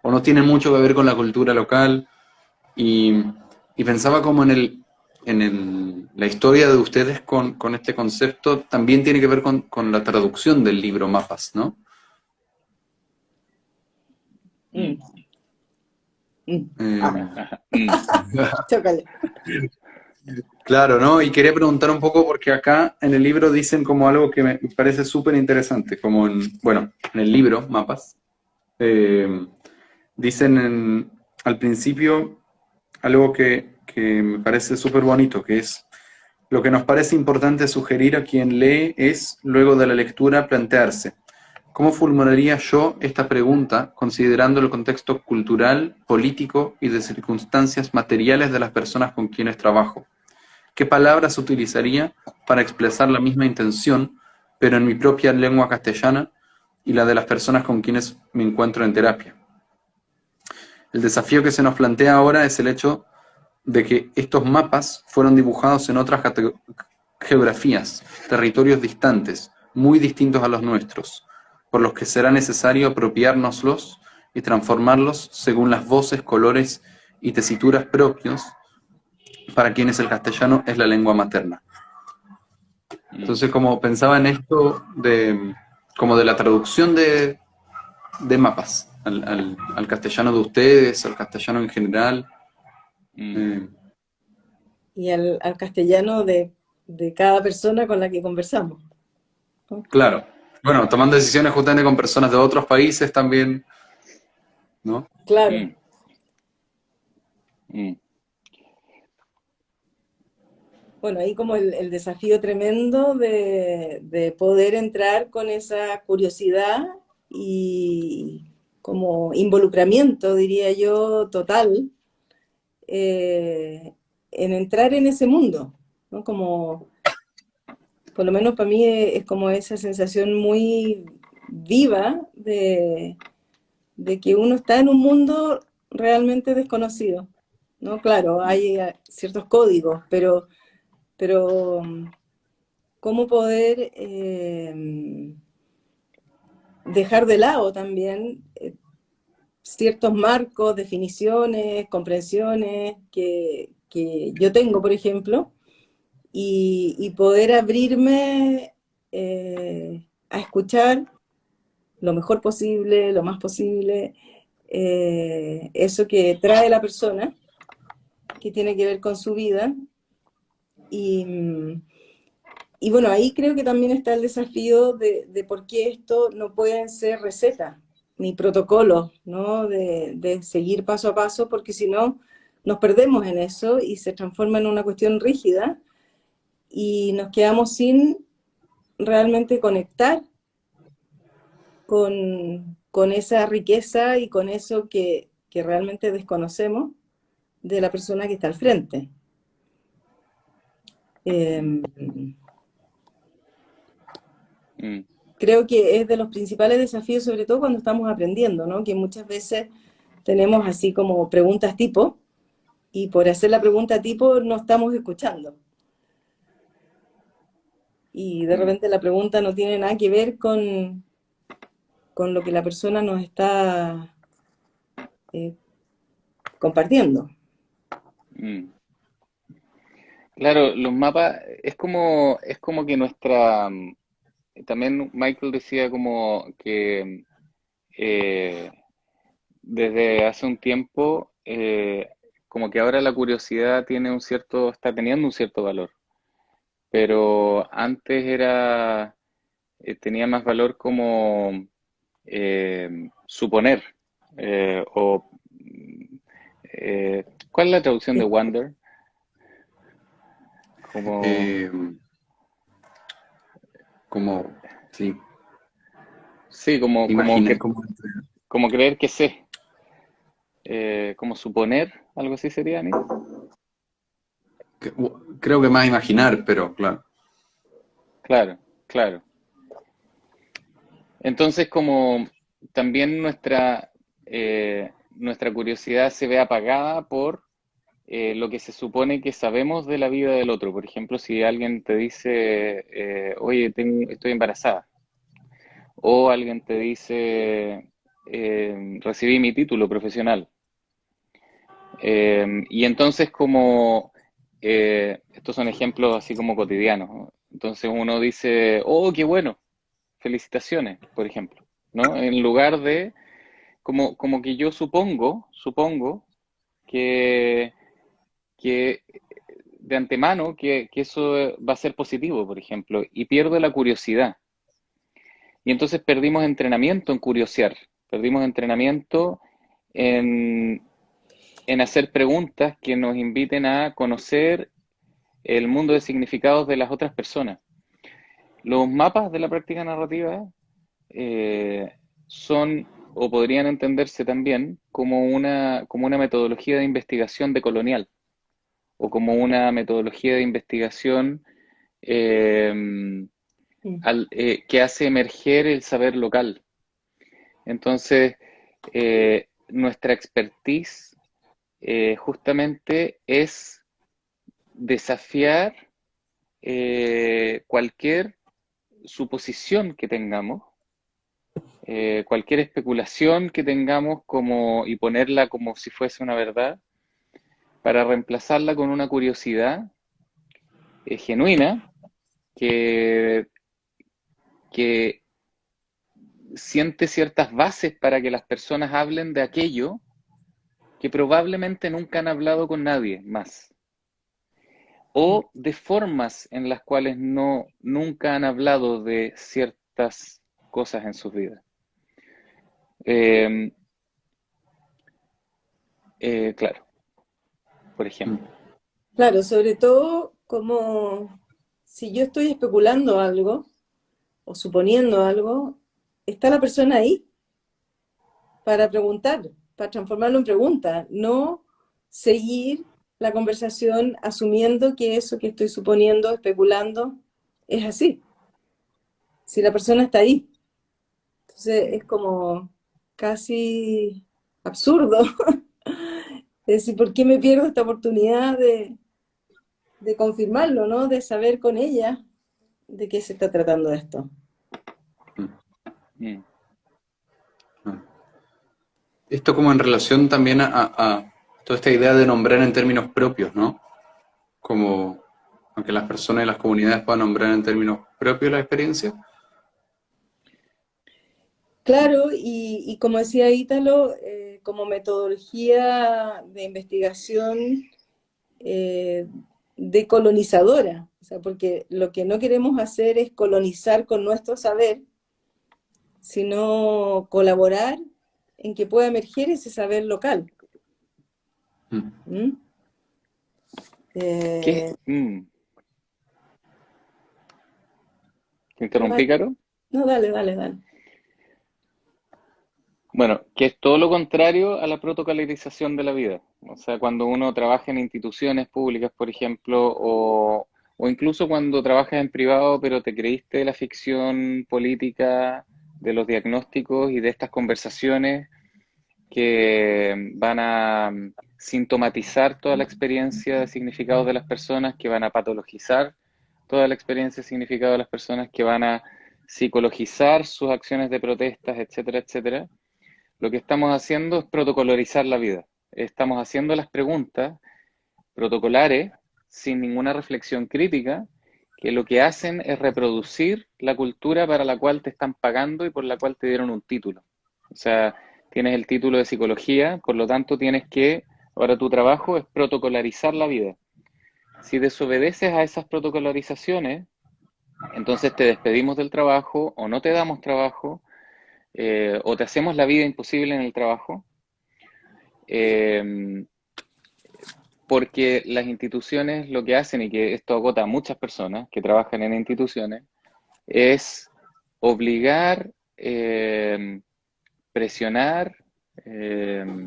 no tienen mucho que ver con la cultura local. Y, y pensaba como la historia de ustedes con este concepto también tiene que ver con la traducción del libro Mapas, ¿no? Mm, mm. Eh, Chócale. claro, ¿no? Y quería preguntar un poco porque acá en el libro dicen como algo que me parece súper interesante, como bueno, en el libro Mapas, eh, dicen al principio algo que me parece súper bonito, que es: lo que nos parece importante sugerir a quien lee es, luego de la lectura, plantearse: ¿cómo formularía yo esta pregunta considerando el contexto cultural, político y de circunstancias materiales de las personas con quienes trabajo? ¿Qué palabras utilizaría para expresar la misma intención, pero en mi propia lengua castellana y la de las personas con quienes me encuentro en terapia? El desafío que se nos plantea ahora es el hecho de que estos mapas fueron dibujados en otras geografías, territorios distantes, muy distintos a los nuestros, por los que será necesario apropiárnoslos y transformarlos según las voces, colores y tesituras propios para quienes el castellano es la lengua materna. Entonces, como pensaba en esto como de la traducción de mapas al castellano de ustedes, al castellano en general. Y al castellano de cada persona con la que conversamos, ¿no? Claro. Bueno, tomando decisiones justamente con personas de otros países también, ¿no? Claro. Mm, mm, Bueno, ahí como el desafío tremendo de poder entrar con esa curiosidad y como involucramiento, diría yo, total, en entrar en ese mundo, ¿no? Como, por lo menos para mí es como esa sensación muy viva de que uno está en un mundo realmente desconocido, ¿no? Claro, hay ciertos códigos, pero cómo poder dejar de lado también ciertos marcos, definiciones, comprensiones que yo tengo, por ejemplo, y poder abrirme a escuchar lo mejor posible, lo más posible, eso que trae la persona, que tiene que ver con su vida. Y, y bueno, ahí creo que también está el desafío de por qué esto no pueden ser recetas ni protocolos, ¿no? De seguir paso a paso, porque si no, nos perdemos en eso y se transforma en una cuestión rígida y nos quedamos sin realmente conectar con esa riqueza y con eso que realmente desconocemos de la persona que está al frente. Creo que es de los principales desafíos, sobre todo cuando estamos aprendiendo, ¿no? Que muchas veces tenemos así como preguntas tipo, y por hacer la pregunta tipo no estamos escuchando. Y de repente la pregunta no tiene nada que ver con lo que la persona nos está compartiendo. Claro, los mapas es como que también Michael decía como que desde hace un tiempo, como que ahora la curiosidad está teniendo un cierto valor, pero antes tenía más valor como suponer, o ¿cuál es la traducción de Sí. wonder? Como, Eh, sí, sí, imagina, como, como creer que sé, como suponer, algo así sería, Anit. creo que más imaginar, pero claro. Claro, claro. Entonces, como también nuestra curiosidad se ve apagada por lo que se supone que sabemos de la vida del otro. Por ejemplo, si alguien te dice, oye, estoy embarazada, o alguien te dice, recibí mi título profesional. Y entonces, estos son ejemplos así como cotidianos, ¿no? Entonces uno dice, oh, qué bueno, felicitaciones, por ejemplo, ¿no? En lugar de, como que yo supongo que, que de antemano que eso va a ser positivo, por ejemplo, y pierdo la curiosidad. Y entonces perdimos entrenamiento en curiosear, perdimos entrenamiento en, en hacer preguntas que nos inviten a conocer el mundo de significados de las otras personas. Los mapas de la práctica narrativa son o podrían entenderse también como una metodología de investigación decolonial o como una metodología de investigación eh, que hace emerger el saber local. Entonces, nuestra expertise justamente es desafiar cualquier suposición que tengamos, cualquier especulación que tengamos y ponerla como si fuese una verdad, para reemplazarla con una curiosidad genuina que, que siente ciertas bases para que las personas hablen de aquello que probablemente nunca han hablado con nadie más, o de formas en las cuales nunca han hablado de ciertas cosas en sus vidas. Eh, claro, por ejemplo. Claro, sobre todo como si yo estoy especulando algo o suponiendo algo, está la persona ahí para preguntar, para transformarlo en pregunta, no seguir la conversación asumiendo que eso que estoy suponiendo, especulando, es así. Si la persona está ahí. Entonces es como casi absurdo. Es decir, ¿por qué me pierdo esta oportunidad de confirmarlo, ¿no? De saber con ella de qué se está tratando esto. Mm. Esto como en relación también a toda esta idea de nombrar en términos propios, ¿no? Como aunque las personas y las comunidades puedan nombrar en términos propios la experiencia. Claro, y como decía Ítalo, como metodología de investigación decolonizadora, o sea, porque lo que no queremos hacer es colonizar con nuestro saber, sino colaborar en que pueda emerger ese saber local. ¿Mm? ¿Qué? Eh, ¿Te interrumpí, Caro? no, dale, dale, dale. Bueno, que es todo lo contrario a la protocolarización de la vida. O sea, cuando uno trabaja en instituciones públicas, por ejemplo, o incluso cuando trabajas en privado, pero te creíste de la ficción política, de los diagnósticos y de estas conversaciones que van a sintomatizar toda la experiencia de significados de las personas, que van a patologizar toda la experiencia de significado de las personas, que van a psicologizar sus acciones de protestas, etcétera, etcétera. Lo que estamos haciendo es protocolarizar la vida. Estamos haciendo las preguntas protocolares sin ninguna reflexión crítica, que lo que hacen es reproducir la cultura para la cual te están pagando y por la cual te dieron un título. O sea, tienes el título de psicología, por lo tanto tienes que, ahora tu trabajo es protocolarizar la vida. Si desobedeces a esas protocolarizaciones, entonces te despedimos del trabajo o no te damos trabajo, o te hacemos la vida imposible en el trabajo, porque las instituciones lo que hacen, y que esto agota a muchas personas que trabajan en instituciones, es obligar, presionar,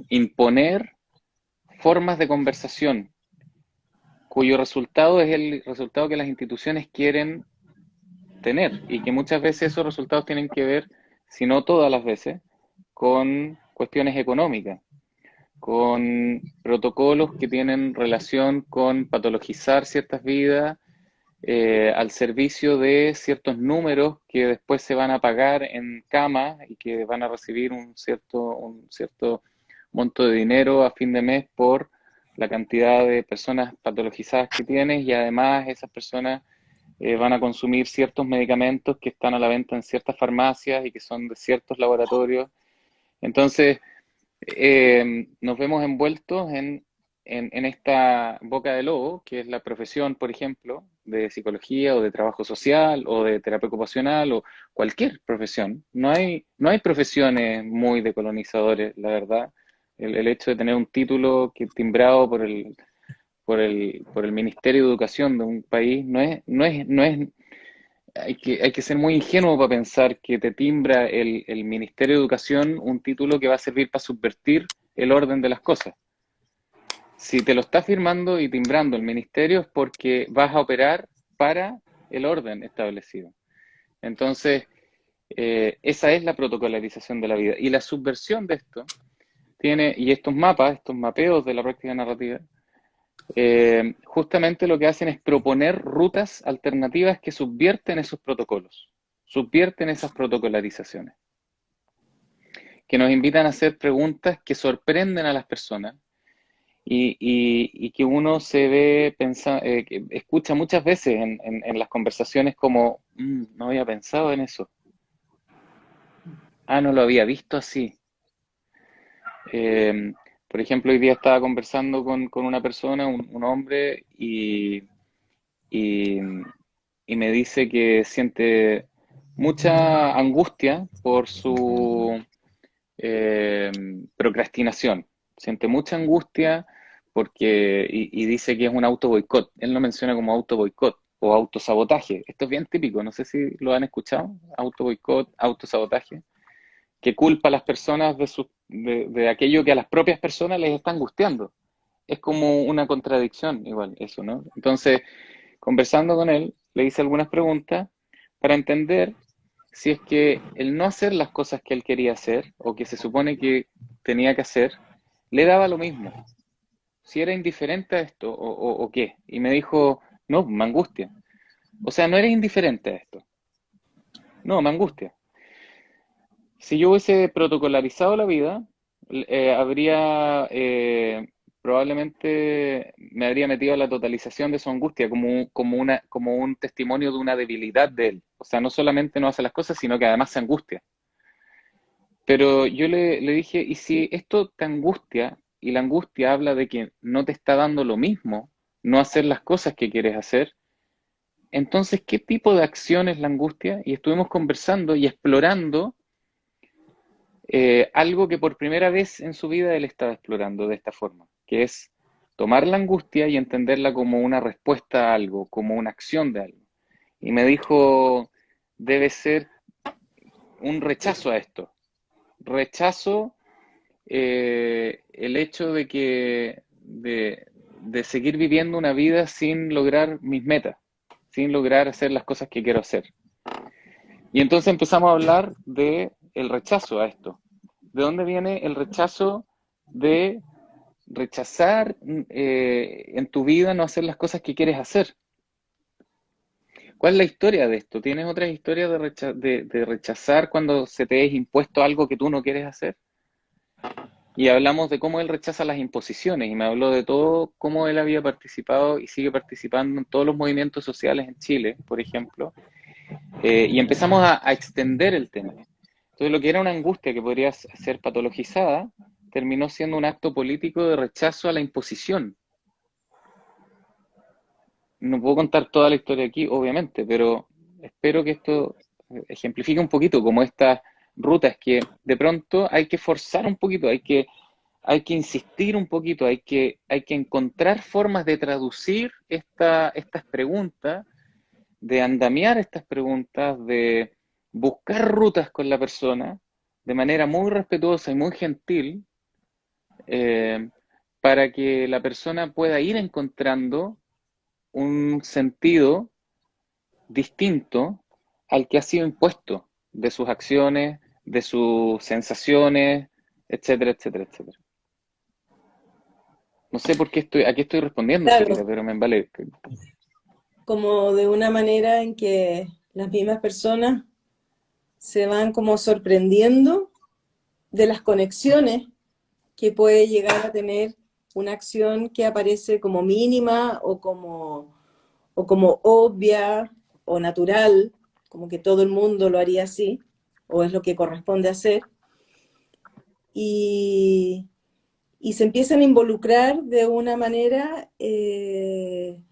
imponer formas de conversación, cuyo resultado es el resultado que las instituciones quieren tener, y que muchas veces esos resultados tienen que ver, si no todas las veces, con cuestiones económicas, con protocolos que tienen relación con patologizar ciertas vidas, al servicio de ciertos números que después se van a pagar en camas y que van a recibir un cierto monto de dinero a fin de mes por la cantidad de personas patologizadas que tienes, y además esas personas van a consumir ciertos medicamentos que están a la venta en ciertas farmacias y que son de ciertos laboratorios. Entonces, nos vemos envueltos en esta boca de lobo, que es la profesión, por ejemplo, de psicología o de trabajo social o de terapia ocupacional o cualquier profesión. No hay profesiones muy de colonizadores, la verdad. El hecho de tener un título que timbrado por el Ministerio de Educación de un país no es, hay que ser muy ingenuo para pensar que te timbra el Ministerio de Educación un título que va a servir para subvertir el orden de las cosas. Si te lo está firmando y timbrando el ministerio es porque vas a operar para el orden establecido. Entonces, esa es la protocolarización de la vida. Y la subversión de esto tiene, y estos mapas, estos mapeos de la práctica narrativa, justamente lo que hacen es proponer rutas alternativas que subvierten esos protocolos, subvierten esas protocolarizaciones, que nos invitan a hacer preguntas que sorprenden a las personas y que uno se ve, que escucha muchas veces en las conversaciones como, no había pensado en eso, no lo había visto así. Eh, por ejemplo, hoy día estaba conversando con una persona, un hombre, y, y me dice que siente mucha angustia por su eh, procrastinación. Siente mucha angustia porque, y dice que es un auto boicot. Él lo menciona como auto boicot o autosabotaje. Esto es bien típico, no sé si lo han escuchado, auto boicot, autosabotaje, que culpa a las personas de aquello que a las propias personas les está angustiando. Es como una contradicción igual eso, ¿no? Entonces, conversando con él, le hice algunas preguntas para entender si es que el no hacer las cosas que él quería hacer o que se supone que tenía que hacer, le daba lo mismo. Si era indiferente a esto o qué. Y me dijo, no, me angustia. O sea, no eres indiferente a esto. No, me angustia. Si yo hubiese protocolarizado la vida, habría probablemente me habría metido a la totalización de su angustia como un testimonio de una debilidad de él. O sea, no solamente no hace las cosas, sino que además se angustia. Pero yo le dije, ¿y si esto te angustia y la angustia habla de que no te está dando lo mismo no hacer las cosas que quieres hacer? Entonces, ¿qué tipo de acción es la angustia? Y estuvimos conversando y explorando algo que por primera vez en su vida él estaba explorando de esta forma, que es tomar la angustia y entenderla como una respuesta a algo, como una acción de algo. Y me dijo, debe ser un rechazo a esto. Rechazo el hecho de seguir viviendo una vida sin lograr mis metas, sin lograr hacer las cosas que quiero hacer. Y entonces empezamos a hablar de el rechazo a esto. ¿De dónde viene el rechazo de rechazar en tu vida no hacer las cosas que quieres hacer? ¿Cuál es la historia de esto? ¿Tienes otras historias de rechazar cuando se te es impuesto algo que tú no quieres hacer? Y hablamos de cómo él rechaza las imposiciones y me habló de todo, cómo él había participado y sigue participando en todos los movimientos sociales en Chile, por ejemplo, y empezamos a extender el tema. Entonces lo que era una angustia que podría ser patologizada, terminó siendo un acto político de rechazo a la imposición. No puedo contar toda la historia aquí, obviamente, pero espero que esto ejemplifique un poquito como estas rutas que de pronto hay que forzar un poquito, hay que insistir un poquito, hay que encontrar formas de traducir estas preguntas, de andamiar estas preguntas, de buscar rutas con la persona de manera muy respetuosa y muy gentil, para que la persona pueda ir encontrando un sentido distinto al que ha sido impuesto de sus acciones, de sus sensaciones, etcétera, etcétera, etcétera. No sé por qué a qué estoy respondiendo, Claro, Celita, pero me vale. como de una manera en que las mismas personas se van como sorprendiendo de las conexiones que puede llegar a tener una acción que aparece como mínima o como obvia o natural, como que todo el mundo lo haría así, o es lo que corresponde hacer, y se empiezan a involucrar de una manera en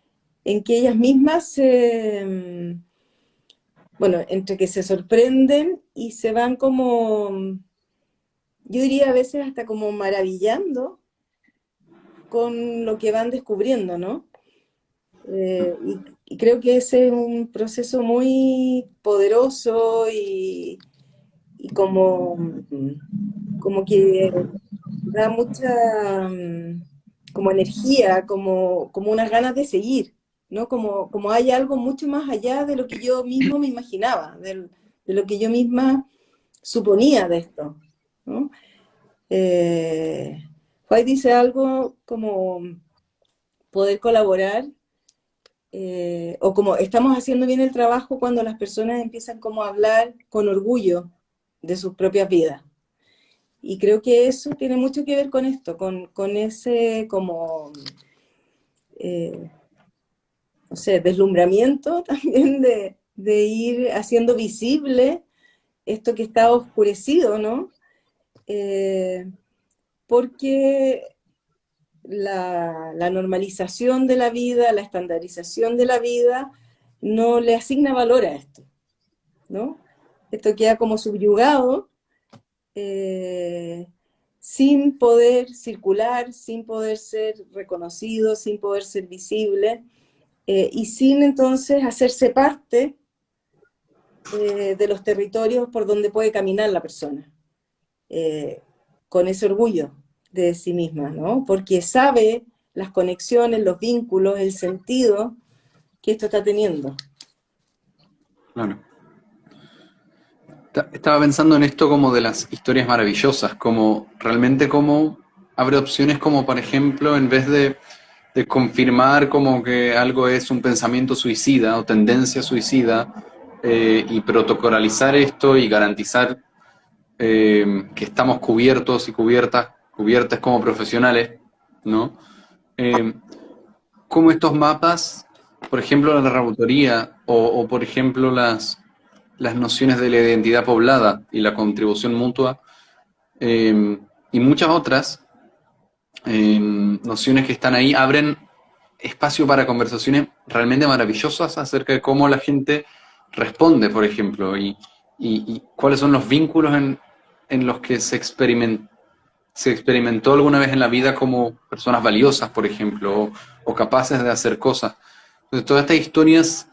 que ellas mismas bueno, entre que se sorprenden y se van como, yo diría a veces hasta como maravillando con lo que van descubriendo, ¿no? Y creo que ese es un proceso muy poderoso y como que da mucha como energía, como unas ganas de seguir, ¿no? Como hay algo mucho más allá de lo que yo mismo me imaginaba, de lo que yo misma suponía de esto, ¿no? White dice algo como poder colaborar, o como estamos haciendo bien el trabajo cuando las personas empiezan como a hablar con orgullo de sus propias vidas. Y creo que eso tiene mucho que ver con esto, con ese como, no sé, deslumbramiento también de ir haciendo visible esto que está oscurecido, ¿no? Porque la normalización de la vida, la estandarización de la vida, no le asigna valor a esto, ¿no? Esto queda como subyugado, sin poder circular, sin poder ser reconocido, sin poder ser visible, y sin entonces hacerse parte de los territorios por donde puede caminar la persona, con ese orgullo de sí misma, ¿no? Porque sabe las conexiones, los vínculos, el sentido que esto está teniendo. Claro. Estaba pensando en esto como de las historias maravillosas, como realmente como abre opciones como, por ejemplo, en vez de confirmar como que algo es un pensamiento suicida o tendencia suicida, y protocolalizar esto y garantizar que estamos cubiertos y cubiertas como profesionales, ¿no? Eh, Como estos mapas, por ejemplo, la reautoría o por ejemplo, las nociones de la identidad poblada y la contribución mutua, y muchas otras nociones que están ahí, abren espacio para conversaciones realmente maravillosas acerca de cómo la gente responde, por ejemplo, y cuáles son los vínculos en los que se experimentó alguna vez en la vida como personas valiosas, por ejemplo, o capaces de hacer cosas. Entonces, todas estas historias,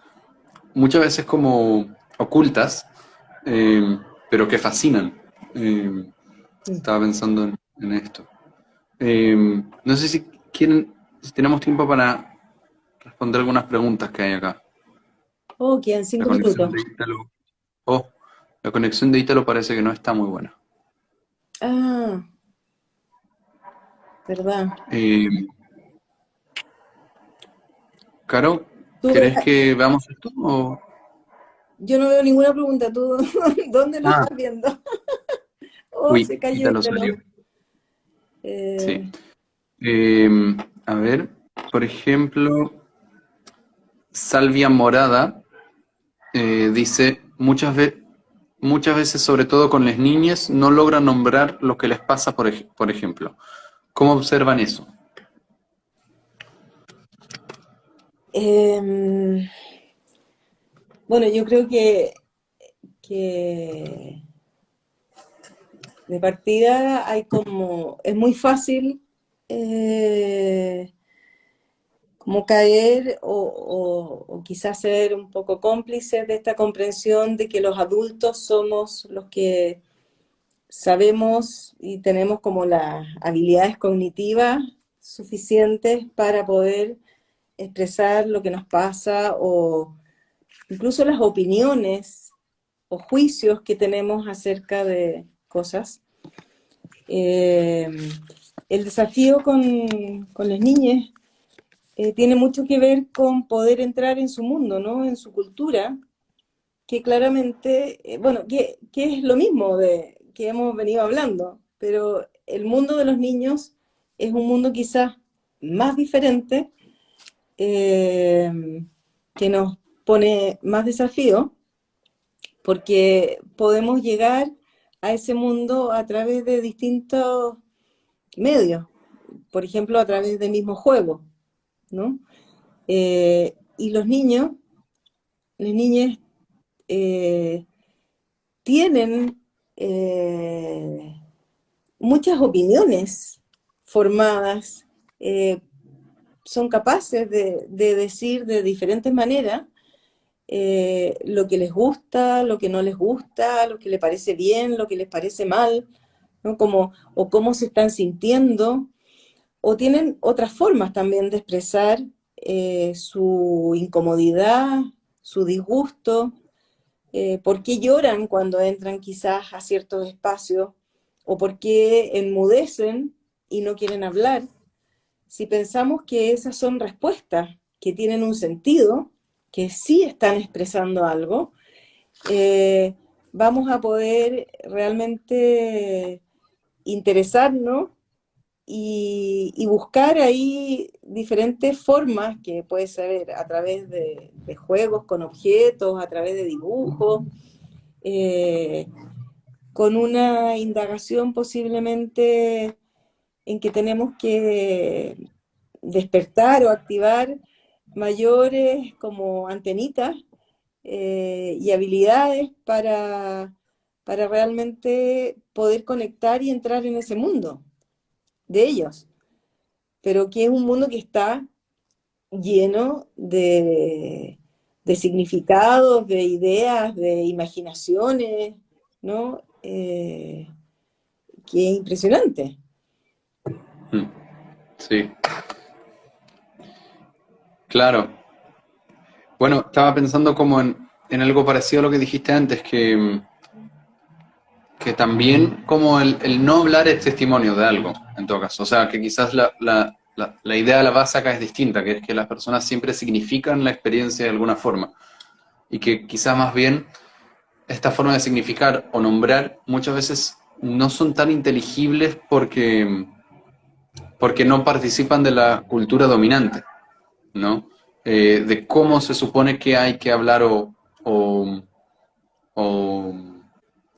muchas veces como ocultas, pero que fascinan. Estaba pensando en esto. No sé si si tenemos tiempo para responder algunas preguntas que hay acá. Oh, quedan La 5 conexión minutos. de Ítalo. Oh, la conexión de Ítalo parece que no está muy buena. Ah, verdad. Eh, Caro, Tú ¿querés ves- que veamos esto? O... yo no veo ninguna pregunta. ¿Tú dónde lo Ah, estás viendo? Oh, se uy, cayó Ítalo Ítalo. salió. Sí. Eh, A ver, por ejemplo, Salvia Morada dice, muchas veces, sobre todo con las niñas, no logran nombrar lo que les pasa, por ejemplo. ¿Cómo observan eso? em, bueno, yo creo que de partida hay como, es muy fácil eh, como caer o quizás ser un poco cómplices de esta comprensión de que los adultos somos los que sabemos y tenemos como las habilidades cognitivas suficientes para poder expresar lo que nos pasa o incluso las opiniones o juicios que tenemos acerca de cosas. Eh, el desafío con las niñas tiene mucho que ver con poder entrar en su mundo, ¿no? En su cultura, que claramente, bueno, que es lo mismo de que hemos venido hablando, pero el mundo de los niños es un mundo quizás más diferente, eh, que nos pone más desafío, porque podemos llegar a ese mundo a través de distintos medios, por ejemplo, a través del mismo juego, ¿no? Y los niños, las niñas, eh, tienen muchas opiniones formadas, son capaces de decir de diferentes maneras lo que les gusta, lo que no les gusta, lo que les parece bien, lo que les parece mal, ¿no? Como, o cómo se están sintiendo, o tienen otras formas también de expresar su incomodidad, su disgusto, por qué lloran cuando entran quizás a ciertos espacios, o por qué enmudecen y no quieren hablar. Si pensamos que esas son respuestas que tienen un sentido, que sí están expresando algo, eh, vamos a poder realmente interesarnos y buscar ahí diferentes formas, que puede ser a través de juegos con objetos, a través de dibujos, eh, con una indagación posiblemente en que tenemos que despertar o activar mayores como antenitas y habilidades para realmente poder conectar y entrar en ese mundo de ellos, pero que es un mundo que está lleno de significados, de ideas, de imaginaciones, ¿no? Que es impresionante. Mm, sí, claro. Bueno, estaba pensando como en algo parecido a lo que dijiste antes, que también como el no hablar es testimonio de algo, en todo caso. O sea, que quizás la idea de la base acá es distinta, que es que las personas siempre significan la experiencia de alguna forma. Y que quizás más bien esta forma de significar o nombrar muchas veces no son tan inteligibles porque no participan de la cultura dominante, ¿no? De cómo se supone que hay que hablar o, o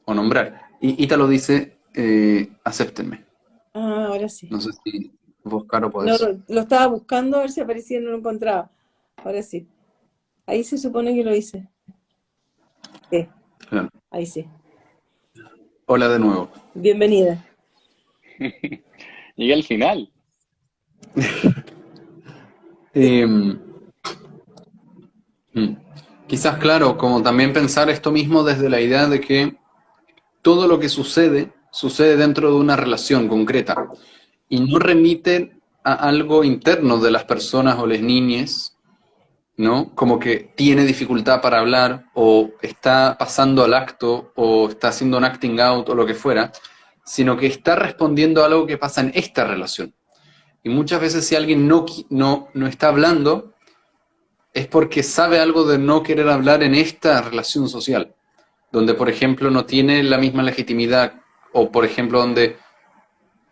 nombrar. Y Ítalo dice, acéptenme. Ah, ahora sí. No sé si vos, Caro, No, podés. lo estaba buscando a ver si aparecía y no lo encontraba. Ahora sí. Ahí se supone que lo hice. Sí, Claro. ahí sí. Hola de nuevo. Bienvenida. Llegué al final. Eh, Quizás, claro, como también pensar esto mismo desde la idea de que todo lo que sucede, sucede dentro de una relación concreta y no remite algo interno de las personas o las niñas, ¿no? Como que tiene dificultad para hablar o está pasando al acto o está haciendo un acting out o lo que fuera, sino que está respondiendo a algo que pasa en esta relación. Y muchas veces si alguien no está hablando, es porque sabe algo de no querer hablar en esta relación social, donde, por ejemplo, no tiene la misma legitimidad o, por ejemplo, donde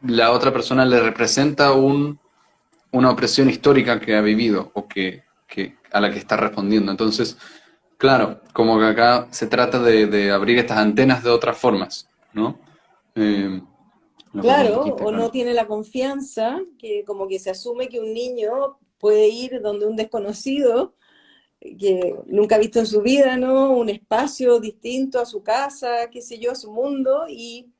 la otra persona le representa una opresión histórica que ha vivido o a la que está respondiendo. Entonces, claro, como que acá se trata de abrir estas antenas de otras formas, ¿no? Lo que tú Claro, dijiste, o claro. no tiene la confianza, que como que se asume que un niño puede ir donde un desconocido que nunca ha visto en su vida, ¿no? Un espacio distinto a su casa, qué sé yo, a su mundo, y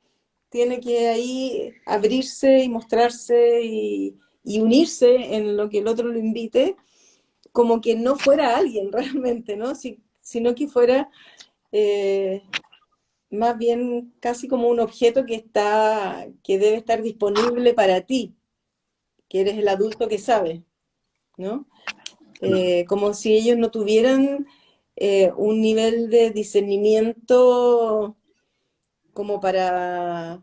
tiene que ahí abrirse y mostrarse y unirse en lo que el otro lo invite, como que no fuera alguien realmente, ¿no? Sino que fuera eh, más bien casi como un objeto que debe estar disponible para ti, que eres el adulto que sabe, ¿no? Como si ellos no tuvieran un nivel de discernimiento como para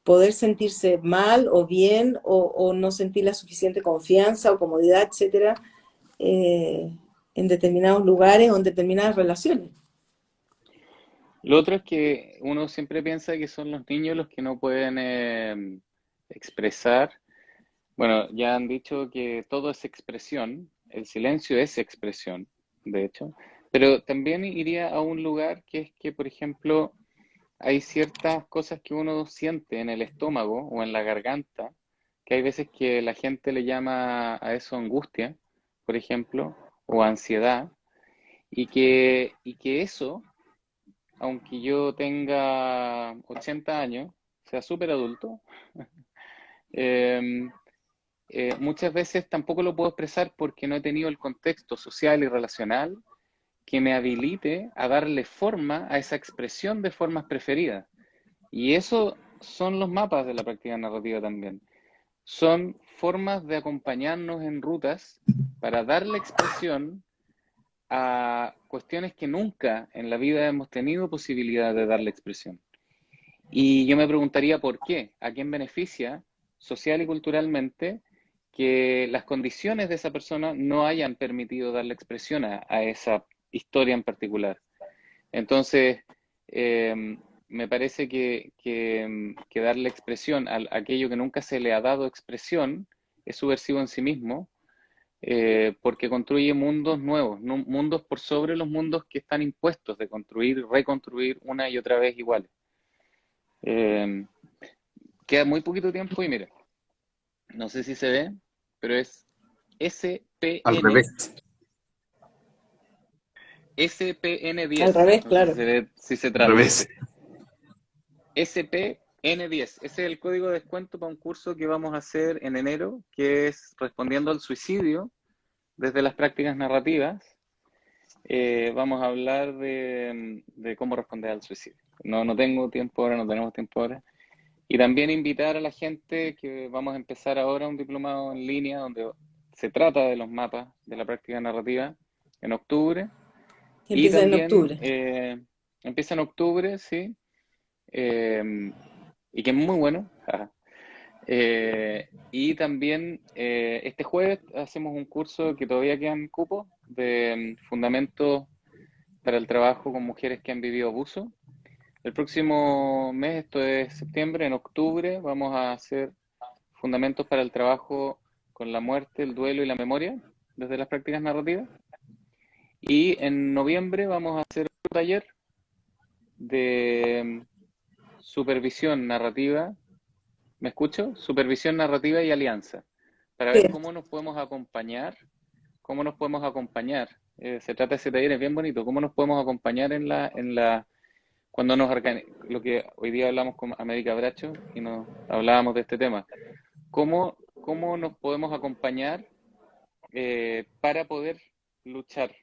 poder sentirse mal o bien o no sentir la suficiente confianza o comodidad, etcétera, en determinados lugares o en determinadas relaciones. Lo otro es que uno siempre piensa que son los niños los que no pueden expresar. Bueno, ya han dicho que todo es expresión, el silencio es expresión, de hecho, pero también iría a un lugar que es que, por ejemplo, hay ciertas cosas que uno siente en el estómago o en la garganta, que hay veces que la gente le llama a eso angustia, por ejemplo, o ansiedad, y que eso, aunque yo tenga 80 años, sea súper adulto, eh, muchas veces tampoco lo puedo expresar porque no he tenido el contexto social y relacional que me habilite a darle forma a esa expresión de formas preferidas. Y eso son los mapas de la práctica narrativa también. Son formas de acompañarnos en rutas para darle expresión a cuestiones que nunca en la vida hemos tenido posibilidad de darle expresión. Y yo me preguntaría por qué, a quién beneficia social y culturalmente que las condiciones de esa persona no hayan permitido darle expresión a esa historia en particular. Entonces, me parece que darle expresión a aquello que nunca se le ha dado expresión es subversivo en sí mismo, porque construye mundos nuevos, mundos por sobre los mundos que están impuestos de construir y reconstruir una y otra vez iguales. Eh, Queda muy poquito tiempo y mira, no sé si se ve, pero es Al SPN, revés. Al SPN10, revés, no sé si claro. se ve, si se Al revés. transmite. SPN10, ese es el código de descuento para un curso que vamos a hacer en enero, que es respondiendo al suicidio desde las prácticas narrativas. Vamos a hablar de cómo responder al suicidio. No tengo tiempo ahora, no tenemos tiempo ahora. Y también invitar a la gente que vamos a empezar ahora un diplomado en línea donde se trata de los mapas de la práctica narrativa en octubre. Que Y empieza en también octubre. empieza en octubre, sí, y que es muy bueno. Y también este jueves hacemos un curso que todavía quedan cupos de fundamentos para el trabajo con mujeres que han vivido abuso. El próximo mes, esto es septiembre, en octubre, vamos a hacer fundamentos para el trabajo con la muerte, el duelo y la memoria desde las prácticas narrativas. Y en noviembre vamos a hacer un taller de supervisión narrativa. ¿Me escucho? Supervisión narrativa y alianza, para ver Sí. cómo nos podemos acompañar, cómo nos podemos acompañar. Se trata de ese taller, es bien bonito, cómo nos podemos acompañar cuando lo que hoy día hablamos con América Bracho y nos hablábamos de este tema, cómo nos podemos acompañar para poder luchar,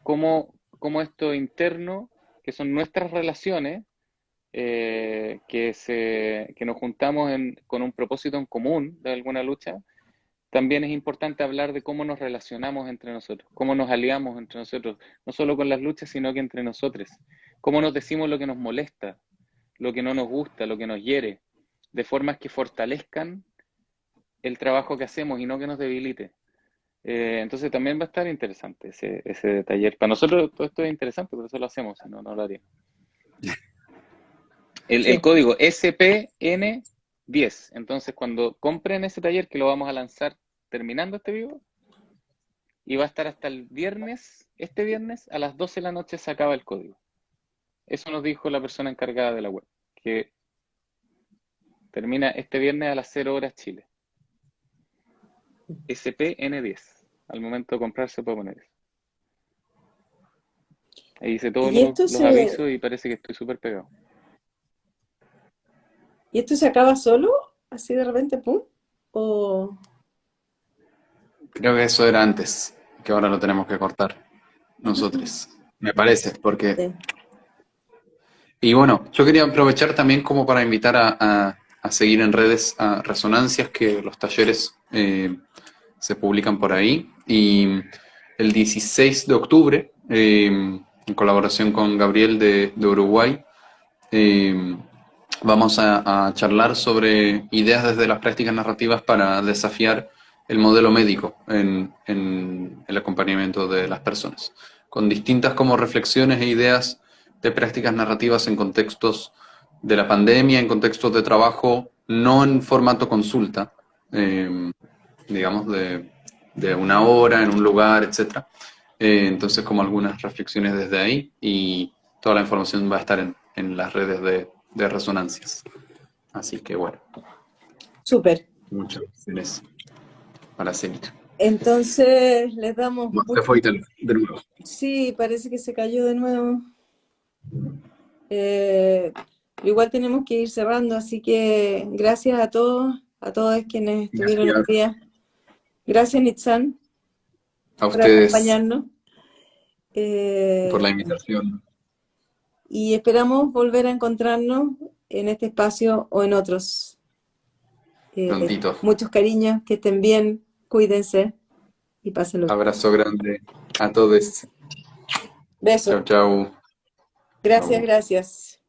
cómo esto interno, que son nuestras relaciones, que nos juntamos con un propósito en común de alguna lucha, también es importante hablar de cómo nos relacionamos entre nosotros, cómo nos aliamos entre nosotros, no solo con las luchas, sino que entre nosotros, cómo nos decimos lo que nos molesta, lo que no nos gusta, lo que nos hiere, de formas que fortalezcan el trabajo que hacemos y no que nos debilite. Entonces también va a estar interesante ese taller. Para nosotros todo esto es interesante, por eso lo hacemos, si no, no lo haríamos. El Sí. código SPN10. Entonces, cuando compren ese taller, que lo vamos a lanzar terminando este vivo, y va a estar hasta el viernes, este viernes, a las 12 de la noche se acaba el código. Eso nos dijo la persona encargada de la web, que termina este viernes a las 0 horas Chile. SPN10. Al momento de comprar se puede poner eso. Ahí hice todos ¿Y esto los avisos y parece que estoy súper pegado. ¿Y esto se acaba solo? ¿Así de repente, pum? ¿O Creo que eso era antes, que ahora lo tenemos que cortar nosotros. Me parece, porque... sí. Y bueno, yo quería aprovechar también como para invitar a seguir en redes a Resonancias, que los talleres se publican por ahí. Y el 16 de octubre, en colaboración con Gabriel de Uruguay, vamos a charlar sobre ideas desde las prácticas narrativas para desafiar el modelo médico en el acompañamiento de las personas, con distintas como reflexiones e ideas de prácticas narrativas en contextos de la pandemia, en contextos de trabajo, no en formato consulta, digamos, de una hora, en un lugar, etc. Entonces, como algunas reflexiones desde ahí, y toda la información va a estar en las redes de Resonancias. Así que bueno, Súper. muchas opciones para seguir. Entonces les damos... Se fue de nuevo. Sí, parece que se cayó de nuevo. Igual tenemos que ir cerrando, así que gracias a todos quienes estuvieron hoy día. Gracias, Nitzan, A por ustedes acompañarnos. por la invitación. Y esperamos volver a encontrarnos en este espacio o en otros. Prontito. Muchos cariños, que estén bien, cuídense y pásenlo. Abrazo grande a todos. Besos. Chau, chau. Gracias, Chau. gracias.